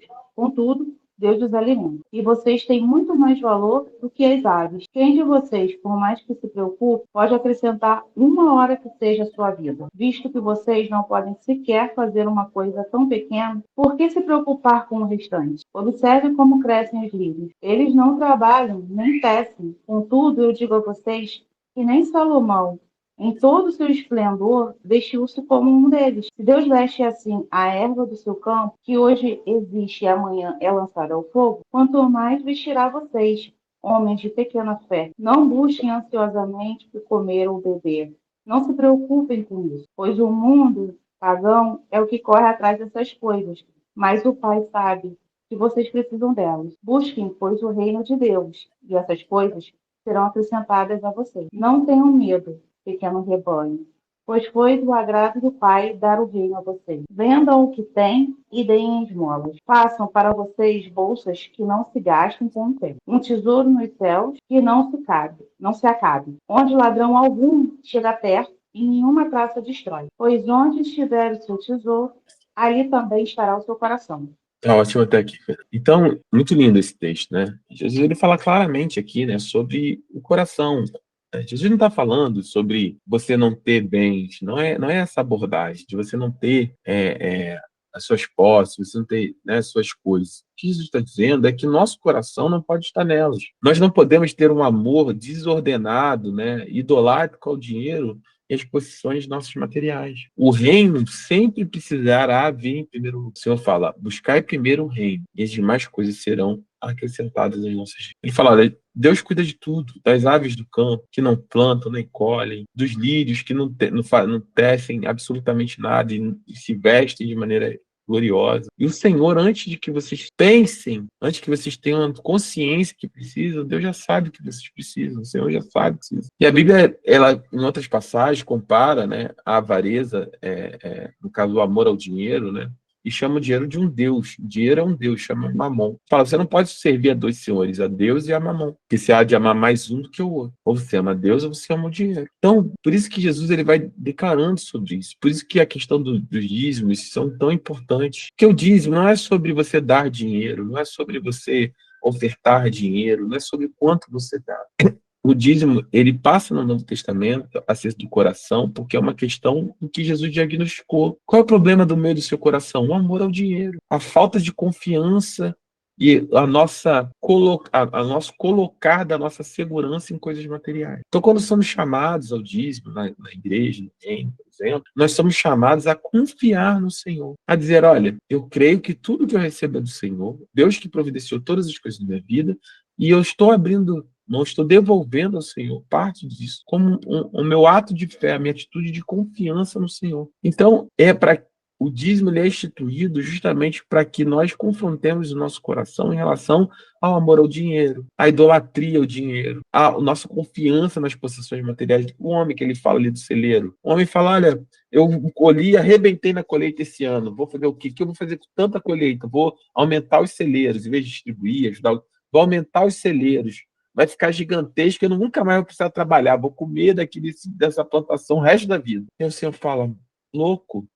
Deus dos alimenta. E vocês têm muito mais valor do que as aves. Quem de vocês, por mais que se preocupe, pode acrescentar uma hora que seja a sua vida? Visto que vocês não podem sequer fazer uma coisa tão pequena, por que se preocupar com o restante? Observe como crescem os lírios. Eles não trabalham, nem tecem. Contudo, eu digo a vocês que nem Salomão, em todo o seu esplendor, vestiu-se como um deles. Se Deus veste assim a erva do seu campo, que hoje existe e amanhã é lançada ao fogo, quanto mais vestirá vocês, homens de pequena fé. Não busquem ansiosamente o comer ou beber. Não se preocupem com isso, pois o mundo pagão é o que corre atrás dessas coisas. Mas o Pai sabe que vocês precisam delas. Busquem, pois, o reino de Deus, e essas coisas serão acrescentadas a vocês. Não tenham medo, pequeno rebanho, pois foi do agrado do Pai dar o reino a vocês. Vendam o que têm e deem esmolas. Façam para vocês bolsas que não se gastem com o tempo, um tesouro nos céus que não se acabe, onde ladrão algum chega perto e nenhuma traça destrói. Pois onde estiver o seu tesouro, ali também estará o seu coração. Tá ótimo até aqui, Fernando. Então, muito lindo esse texto, né? Jesus ele fala claramente aqui, né, sobre o coração. Jesus não está falando sobre você não ter bens, não é essa abordagem de você não ter as suas posses, você não ter, né, as suas coisas. O que Jesus está dizendo é que nosso coração não pode estar nelas. Nós não podemos ter um amor desordenado, né, idolátrico ao dinheiro e às possessões nossos materiais. O reino sempre precisará vir em primeiro lugar. O Senhor fala, buscai primeiro o reino, e as demais coisas serão acrescentadas às nossas vidas. Ele fala, olha, Deus cuida de tudo, das aves do campo, que não plantam nem colhem, dos lírios, que não tecem absolutamente nada e se vestem de maneira gloriosa. E o Senhor, antes de que vocês pensem, antes que vocês tenham consciência que precisam, Deus já sabe que vocês precisam, o Senhor já sabe que precisam. E a Bíblia, ela, em outras passagens, compara, né, a avareza, no caso, o amor ao dinheiro, né, e chama o dinheiro de um Deus. O dinheiro é um Deus, chama Mamon. Fala, você não pode servir a dois senhores, a Deus e a Mamon, porque você há de amar mais um do que o outro. Ou você ama Deus ou você ama o dinheiro. Então, por isso que Jesus ele vai declarando sobre isso. Por isso que a questão dos dízimos são tão importantes. Porque o dízimo não é sobre você dar dinheiro, não é sobre você ofertar dinheiro, não é sobre quanto você dá. O dízimo, ele passa no Novo Testamento a ser do coração, porque é uma questão em que Jesus diagnosticou. Qual é o problema do meio do seu coração? O amor ao dinheiro, a falta de confiança e a nosso colocar da nossa segurança em coisas materiais. Então, quando somos chamados ao dízimo na igreja, no reino, por exemplo, nós somos chamados a confiar no Senhor, a dizer, olha, eu creio que tudo que eu recebo é do Senhor, Deus que providenciou todas as coisas da minha vida, e eu estou não estou devolvendo ao Senhor parte disso como o meu ato de fé, a minha atitude de confiança no Senhor. Então, o dízimo ele é instituído justamente para que nós confrontemos o nosso coração em relação ao amor ao dinheiro, à idolatria ao dinheiro, a nossa confiança nas possessões materiais. O homem que ele fala ali do celeiro. O homem fala, olha, eu colhi, arrebentei na colheita esse ano, vou fazer o quê? O que eu vou fazer com tanta colheita? Vou aumentar os celeiros, em vez de distribuir, ajudar, vou aumentar os celeiros. Vai ficar gigantesco, eu nunca mais vou precisar trabalhar, vou comer dessa plantação o resto da vida. E o Senhor fala, louco,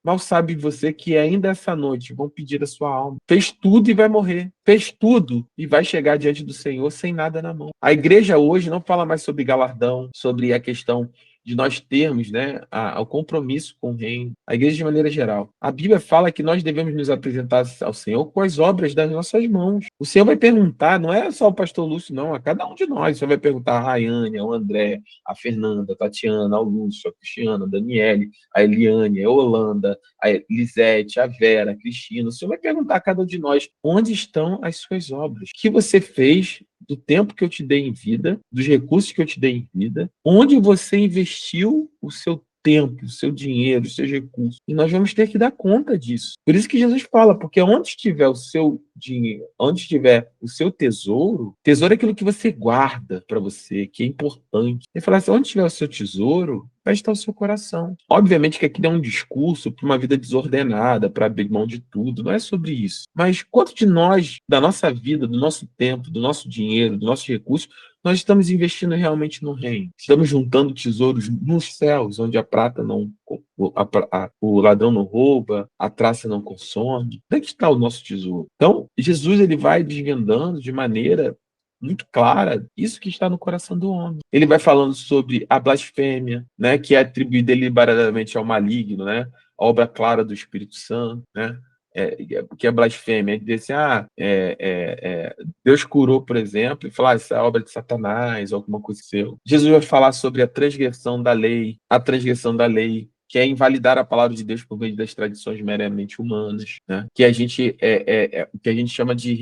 mal sabe você que ainda essa noite vão pedir a sua alma. Fez tudo e vai morrer. Fez tudo e vai chegar diante do Senhor sem nada na mão. A igreja hoje não fala mais sobre galardão, sobre a questão de nós termos, né, o compromisso com o reino, a igreja de maneira geral. A Bíblia fala que nós devemos nos apresentar ao Senhor com as obras das nossas mãos. O Senhor vai perguntar, não é só o pastor Lúcio, não, a cada um de nós. O Senhor vai perguntar a Rayane, ao André, a Fernanda, a Tatiana, ao Lúcio, a Cristiana, a Daniele, a Eliane, a Holanda, a Lisete, a Vera, a Cristina. O Senhor vai perguntar a cada um de nós, onde estão as suas obras? O que você fez do tempo que eu te dei em vida, dos recursos que eu te dei em vida, onde você investiu o seu tempo, o seu dinheiro, os seus recursos. E nós vamos ter que dar conta disso. Por isso que Jesus fala, porque onde estiver o seu dinheiro, onde estiver o seu tesouro é aquilo que você guarda para você, que é importante. Ele fala assim, onde estiver o seu tesouro, vai estar o seu coração. Obviamente que aqui é um discurso para uma vida desordenada, para abrir mão de tudo, não é sobre isso. Mas quanto de nós, da nossa vida, do nosso tempo, do nosso dinheiro, do nosso recurso, nós estamos investindo realmente no reino. Estamos juntando tesouros nos céus, onde a prata não, o ladrão não rouba, a traça não consome. Onde é que está o nosso tesouro? Então, Jesus ele vai desvendando de maneira muito clara isso que está no coração do homem. Ele vai falando sobre a blasfêmia, né, que é atribuída deliberadamente ao maligno, né, a obra clara do Espírito Santo, né, que é blasfêmia, é dizer assim, Deus curou, por exemplo, e falar, isso é obra de Satanás, alguma coisa seu. Jesus vai falar sobre a transgressão da lei, que é invalidar a palavra de Deus por meio das tradições meramente humanas, né? Que a gente que a gente chama de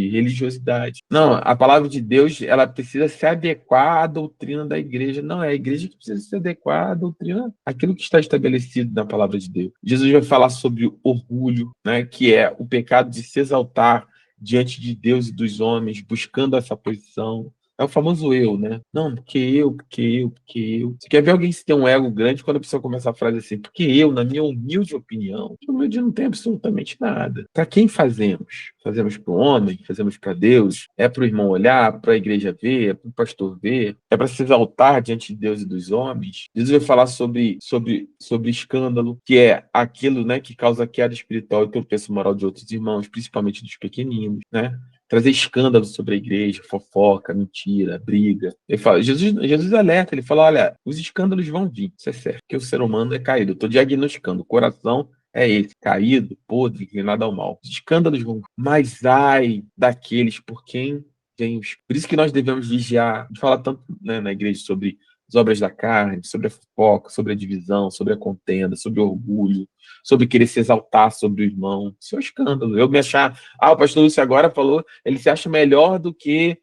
religiosidade. Não, a palavra de Deus ela precisa se adequar à doutrina da igreja. Não, é a igreja que precisa se adequar à doutrina, aquilo que está estabelecido na palavra de Deus. Jesus vai falar sobre o orgulho, né? Que é o pecado de se exaltar diante de Deus e dos homens, buscando essa posição. É o famoso eu, né? Não, porque eu. Você quer ver alguém que tem um ego grande quando a pessoa começa a frase assim, porque eu, na minha humilde opinião, humilde não tem absolutamente nada. Para quem fazemos? Fazemos para o homem, fazemos para Deus, é para o irmão olhar, para a igreja ver, é para o pastor ver, é para se exaltar diante de Deus e dos homens. Jesus vai falar sobre escândalo, que é aquilo, né, que causa queda espiritual e tropeço moral de outros irmãos, principalmente dos pequeninos, né? Trazer escândalo sobre a igreja, fofoca, mentira, briga. Ele fala, Jesus alerta, ele fala, olha, os escândalos vão vir, isso é certo, porque o ser humano é caído. Eu estou diagnosticando, o coração é esse, caído, podre, inclinado ao mal. Os escândalos vão vir, mas ai daqueles por quem vem os... Por isso que nós devemos vigiar. A gente fala tanto, né, na igreja sobre as obras da carne, sobre a fofoca, sobre a divisão, sobre a contenda, sobre o orgulho, sobre querer se exaltar sobre o irmão. Isso é um escândalo. Eu me achar... o pastor Lúcio agora falou, ele se acha melhor do que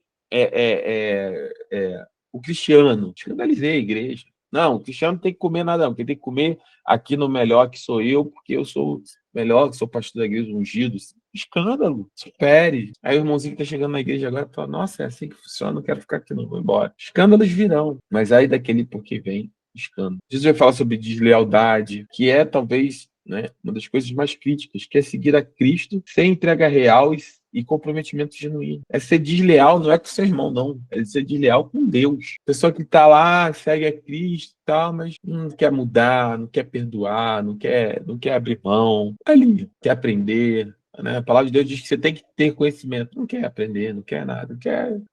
o cristiano. Escandalizei a igreja. Não, o cristiano não tem que comer nada, não. Quem tem que comer aqui no melhor que sou eu, porque eu sou melhor, que sou pastor da igreja ungido. Escândalo, supere. Aí o irmãozinho que está chegando na igreja agora fala, nossa, é assim que funciona, não quero ficar aqui não, vou embora. Escândalos virão, mas aí daquele porque vem escândalo. Jesus vai falar sobre deslealdade, que é talvez, né, uma das coisas mais críticas, que é seguir a Cristo sem entrega real e comprometimento genuíno. É ser desleal, não é com seu irmão, não. É ser desleal com Deus. Pessoa que está lá, segue a Cristo e tal, mas não quer mudar, não quer perdoar, não quer abrir mão. Ali, quer aprender. Né? A palavra de Deus diz que você tem que ter conhecimento. Não quer aprender, não quer nada.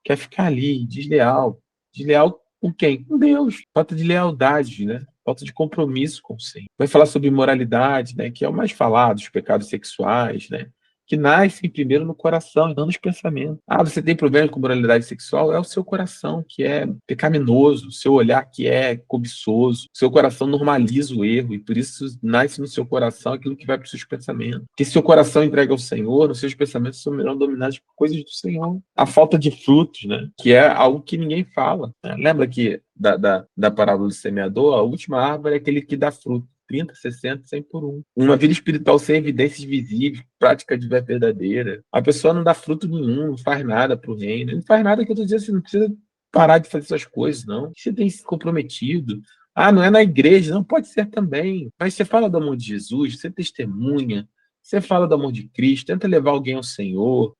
Quer ficar ali, desleal. Desleal com quem? Com Deus. Falta de lealdade, né? Falta de compromisso com o Senhor. Vai falar sobre moralidade, né? Que é o mais falado, os pecados sexuais, né? Que nascem primeiro no coração e não nos pensamentos. Você tem problema com moralidade sexual? É o seu coração que é pecaminoso, o seu olhar que é cobiçoso, o seu coração normaliza o erro e por isso nasce no seu coração aquilo que vai para os seus pensamentos. Porque se o seu coração entrega ao Senhor, os seus pensamentos serão dominados por coisas do Senhor. A falta de frutos, né? Que é algo que ninguém fala. Né? Lembra que da parábola do semeador, a última árvore é aquele que dá fruto. 30, 60, 100 por um. Uma vida espiritual sem evidências visíveis, prática de fé verdadeira. A pessoa não dá fruto nenhum, não faz nada para o reino. Não faz nada que eu estou dizendo assim, não precisa parar de fazer essas coisas, não. Você tem se comprometido. Não é na igreja, não pode ser também. Mas você fala do amor de Jesus, você testemunha, você fala do amor de Cristo, tenta levar alguém ao Senhor.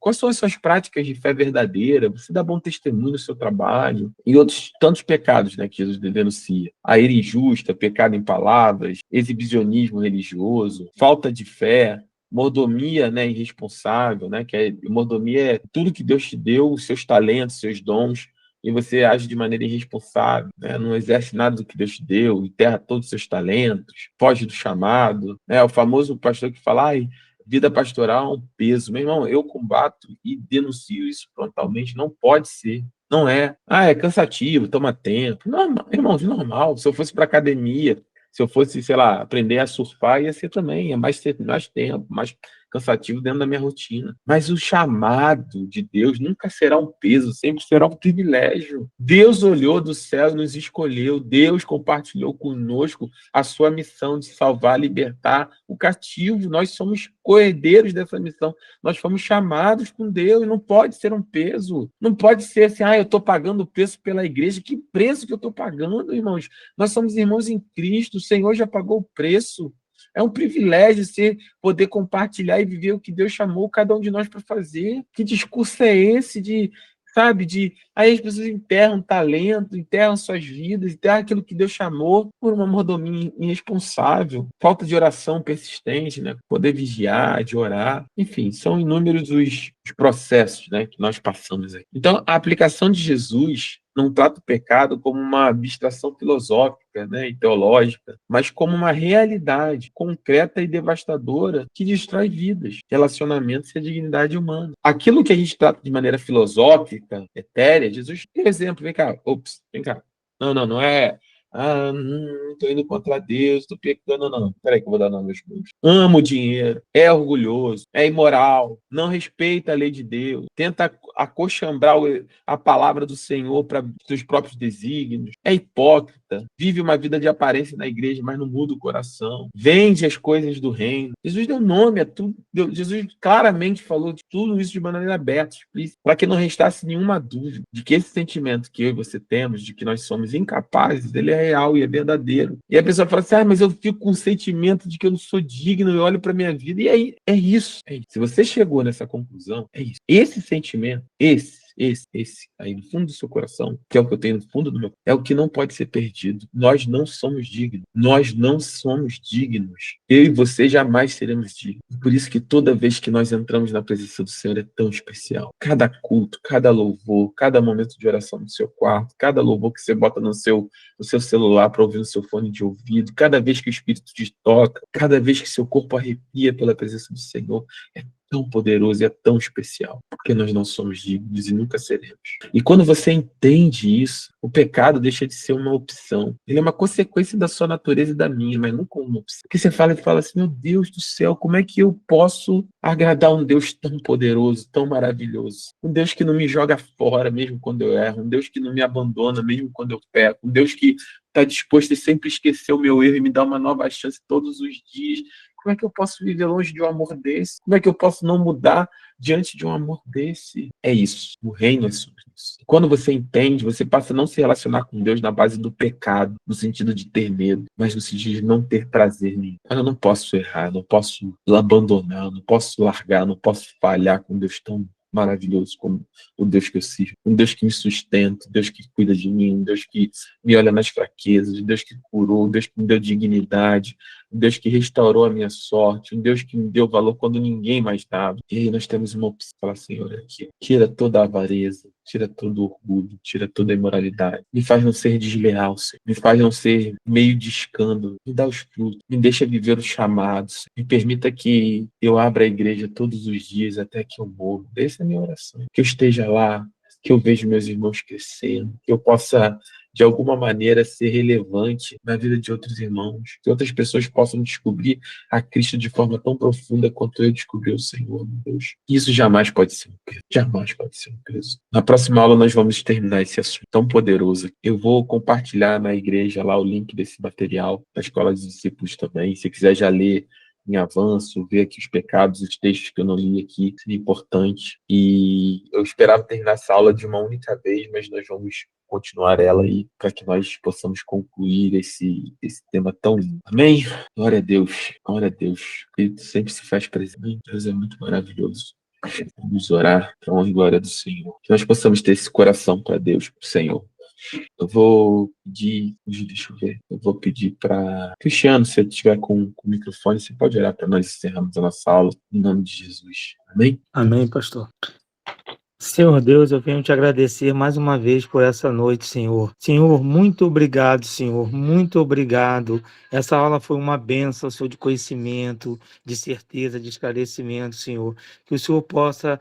Quais são as suas práticas de fé verdadeira? Você dá bom testemunho no seu trabalho. E outros tantos pecados, né, que Jesus denuncia. A ira injusta, pecado em palavras, exibicionismo religioso, falta de fé, mordomia, né, irresponsável, né, mordomia é tudo que Deus te deu, os seus talentos, seus dons, e você age de maneira irresponsável, né? Não exerce nada do que Deus te deu, enterra todos os seus talentos, foge do chamado. Né? O famoso pastor que fala, vida pastoral é um peso. Meu irmão, eu combato e denuncio isso frontalmente, não pode ser. Não é. É cansativo, toma tempo. Não, irmão, normal. Se eu fosse para academia, se eu fosse, sei lá, aprender a surfar, ia ser também. É mais tempo, mais cansativo dentro da minha rotina. Mas o chamado de Deus nunca será um peso, sempre será um privilégio. Deus olhou do céu e nos escolheu. Deus compartilhou conosco a sua missão de salvar, libertar o cativo. Nós somos co-herdeiros dessa missão. Nós fomos chamados com Deus. Não pode ser um peso. Não pode ser assim, eu estou pagando o preço pela igreja. Que preço que eu estou pagando, irmãos? Nós somos irmãos em Cristo. O Senhor já pagou o preço. É um privilégio poder compartilhar e viver o que Deus chamou cada um de nós para fazer. Que discurso é esse aí as pessoas enterram talento, enterram suas vidas, enterram aquilo que Deus chamou por uma mordomia irresponsável, falta de oração persistente, né? Poder vigiar, de orar, enfim, são inúmeros os processos, né, que nós passamos aí. Então, a aplicação de Jesus não trata o pecado como uma abstração filosófica, né, e teológica, mas como uma realidade concreta e devastadora que destrói vidas, relacionamentos e a dignidade humana. Aquilo que a gente trata de maneira filosófica, etérea, Jesus tem exemplo. Vem cá. Não é. Estou indo contra Deus, estou pecando. Não. Peraí que eu vou dar nome aos meus. Ama o dinheiro, é orgulhoso, é imoral, não respeita a lei de Deus, tenta acochambrar a palavra do Senhor para seus próprios desígnios, é hipócrita, vive uma vida de aparência na igreja, mas não muda o coração, vende as coisas do reino. Jesus deu nome a tudo. Jesus claramente falou de tudo isso de maneira aberta, para que não restasse nenhuma dúvida de que esse sentimento que eu e você temos, de que nós somos incapazes, ele é real e é verdadeiro. E a pessoa fala assim, mas eu fico com o sentimento de que eu não sou digno, eu olho para minha vida, e aí é isso. Se você chegou nessa conclusão, é isso. Esse sentimento, esse aí no fundo do seu coração, que é o que eu tenho no fundo do meu, é o que não pode ser perdido. Nós não somos dignos. Nós não somos dignos. Eu e você jamais seremos dignos. Por isso que toda vez que nós entramos na presença do Senhor é tão especial. Cada culto, cada louvor, cada momento de oração no seu quarto, cada louvor que você bota no seu celular para ouvir no seu fone de ouvido, cada vez que o Espírito te toca, cada vez que seu corpo arrepia pela presença do Senhor, é tão poderoso e é tão especial, porque nós não somos dignos e nunca seremos. E quando você entende isso, o pecado deixa de ser uma opção. Ele é uma consequência da sua natureza e da minha, mas não como uma opção. Porque você fala assim, meu Deus do céu, como é que eu posso agradar um Deus tão poderoso, tão maravilhoso? Um Deus que não me joga fora mesmo quando eu erro, um Deus que não me abandona mesmo quando eu peco, um Deus que está disposto a sempre esquecer o meu erro e me dar uma nova chance todos os dias. Como é que eu posso viver longe de um amor desse? Como é que eu posso não mudar diante de um amor desse? É isso. O reino é sobre isso. Quando você entende, você passa a não se relacionar com Deus na base do pecado, no sentido de ter medo, mas no sentido de não ter prazer nenhum. Eu não posso errar, não posso abandonar, não posso largar, não posso falhar com Deus tão maravilhoso como o Deus que eu sirvo, um Deus que me sustenta, um Deus que cuida de mim, um Deus que me olha nas fraquezas, um Deus que curou, um Deus que me deu dignidade, um Deus que restaurou a minha sorte, um Deus que me deu valor quando ninguém mais dava. E aí nós temos uma opção, falar, Senhor, aqui, tira toda a avareza, tira todo o orgulho, tira toda a imoralidade, me faz não ser desleal, Senhor. Me faz não ser meio de escândalo, me dá os frutos, me deixa viver os chamados, me permita que eu abra a igreja todos os dias até que eu morro. Essa é a minha oração, que eu esteja lá, que eu veja meus irmãos crescendo, que eu possa de alguma maneira ser relevante na vida de outros irmãos, que outras pessoas possam descobrir a Cristo de forma tão profunda quanto eu descobri o Senhor, meu Deus. Isso jamais pode ser um peso, jamais pode ser um peso. Na próxima aula nós vamos terminar esse assunto tão poderoso. Eu vou compartilhar na igreja lá o link desse material, da Escola dos Discípulos também, se quiser já ler em avanço, ver aqui os pecados, os textos que eu não li aqui, seria importante. E eu esperava terminar essa aula de uma única vez, mas nós vamos continuar ela aí, para que nós possamos concluir esse tema tão lindo. Amém? Glória a Deus. Glória a Deus. O Espírito sempre se faz presente. Deus é muito maravilhoso. Vamos orar para a honra e glória do Senhor. Que nós possamos ter esse coração para Deus, para o Senhor. Eu vou pedir, deixa eu ver, eu vou pedir para Cristiano, se ele estiver com o microfone, você pode orar para nós encerrarmos a nossa aula, em nome de Jesus. Amém? Amém, pastor. Senhor Deus, eu venho te agradecer mais uma vez por essa noite, Senhor. Senhor, muito obrigado, Senhor, muito obrigado. Essa aula foi uma bênção, Senhor, de conhecimento, de certeza, de esclarecimento, Senhor. Que o Senhor possa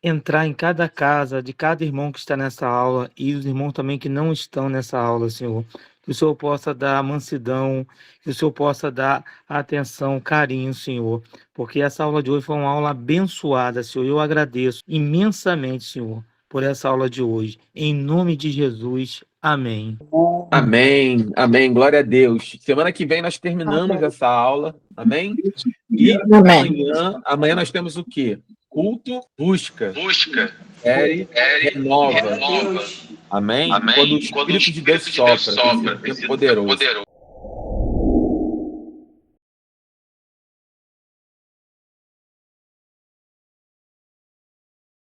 entrar em cada casa de cada irmão que está nessa aula e os irmãos também que não estão nessa aula, Senhor. Que o Senhor possa dar mansidão, que o Senhor possa dar atenção, carinho, Senhor. Porque essa aula de hoje foi uma aula abençoada, Senhor. Eu agradeço imensamente, Senhor, por essa aula de hoje. Em nome de Jesus, amém. Amém, amém, glória a Deus. Semana que vem nós terminamos essa aula, amém? E amanhã nós temos o quê? Culto, busca. Série renova. Amém? Quando o Espírito de Deus sopra, esse tempo poderoso.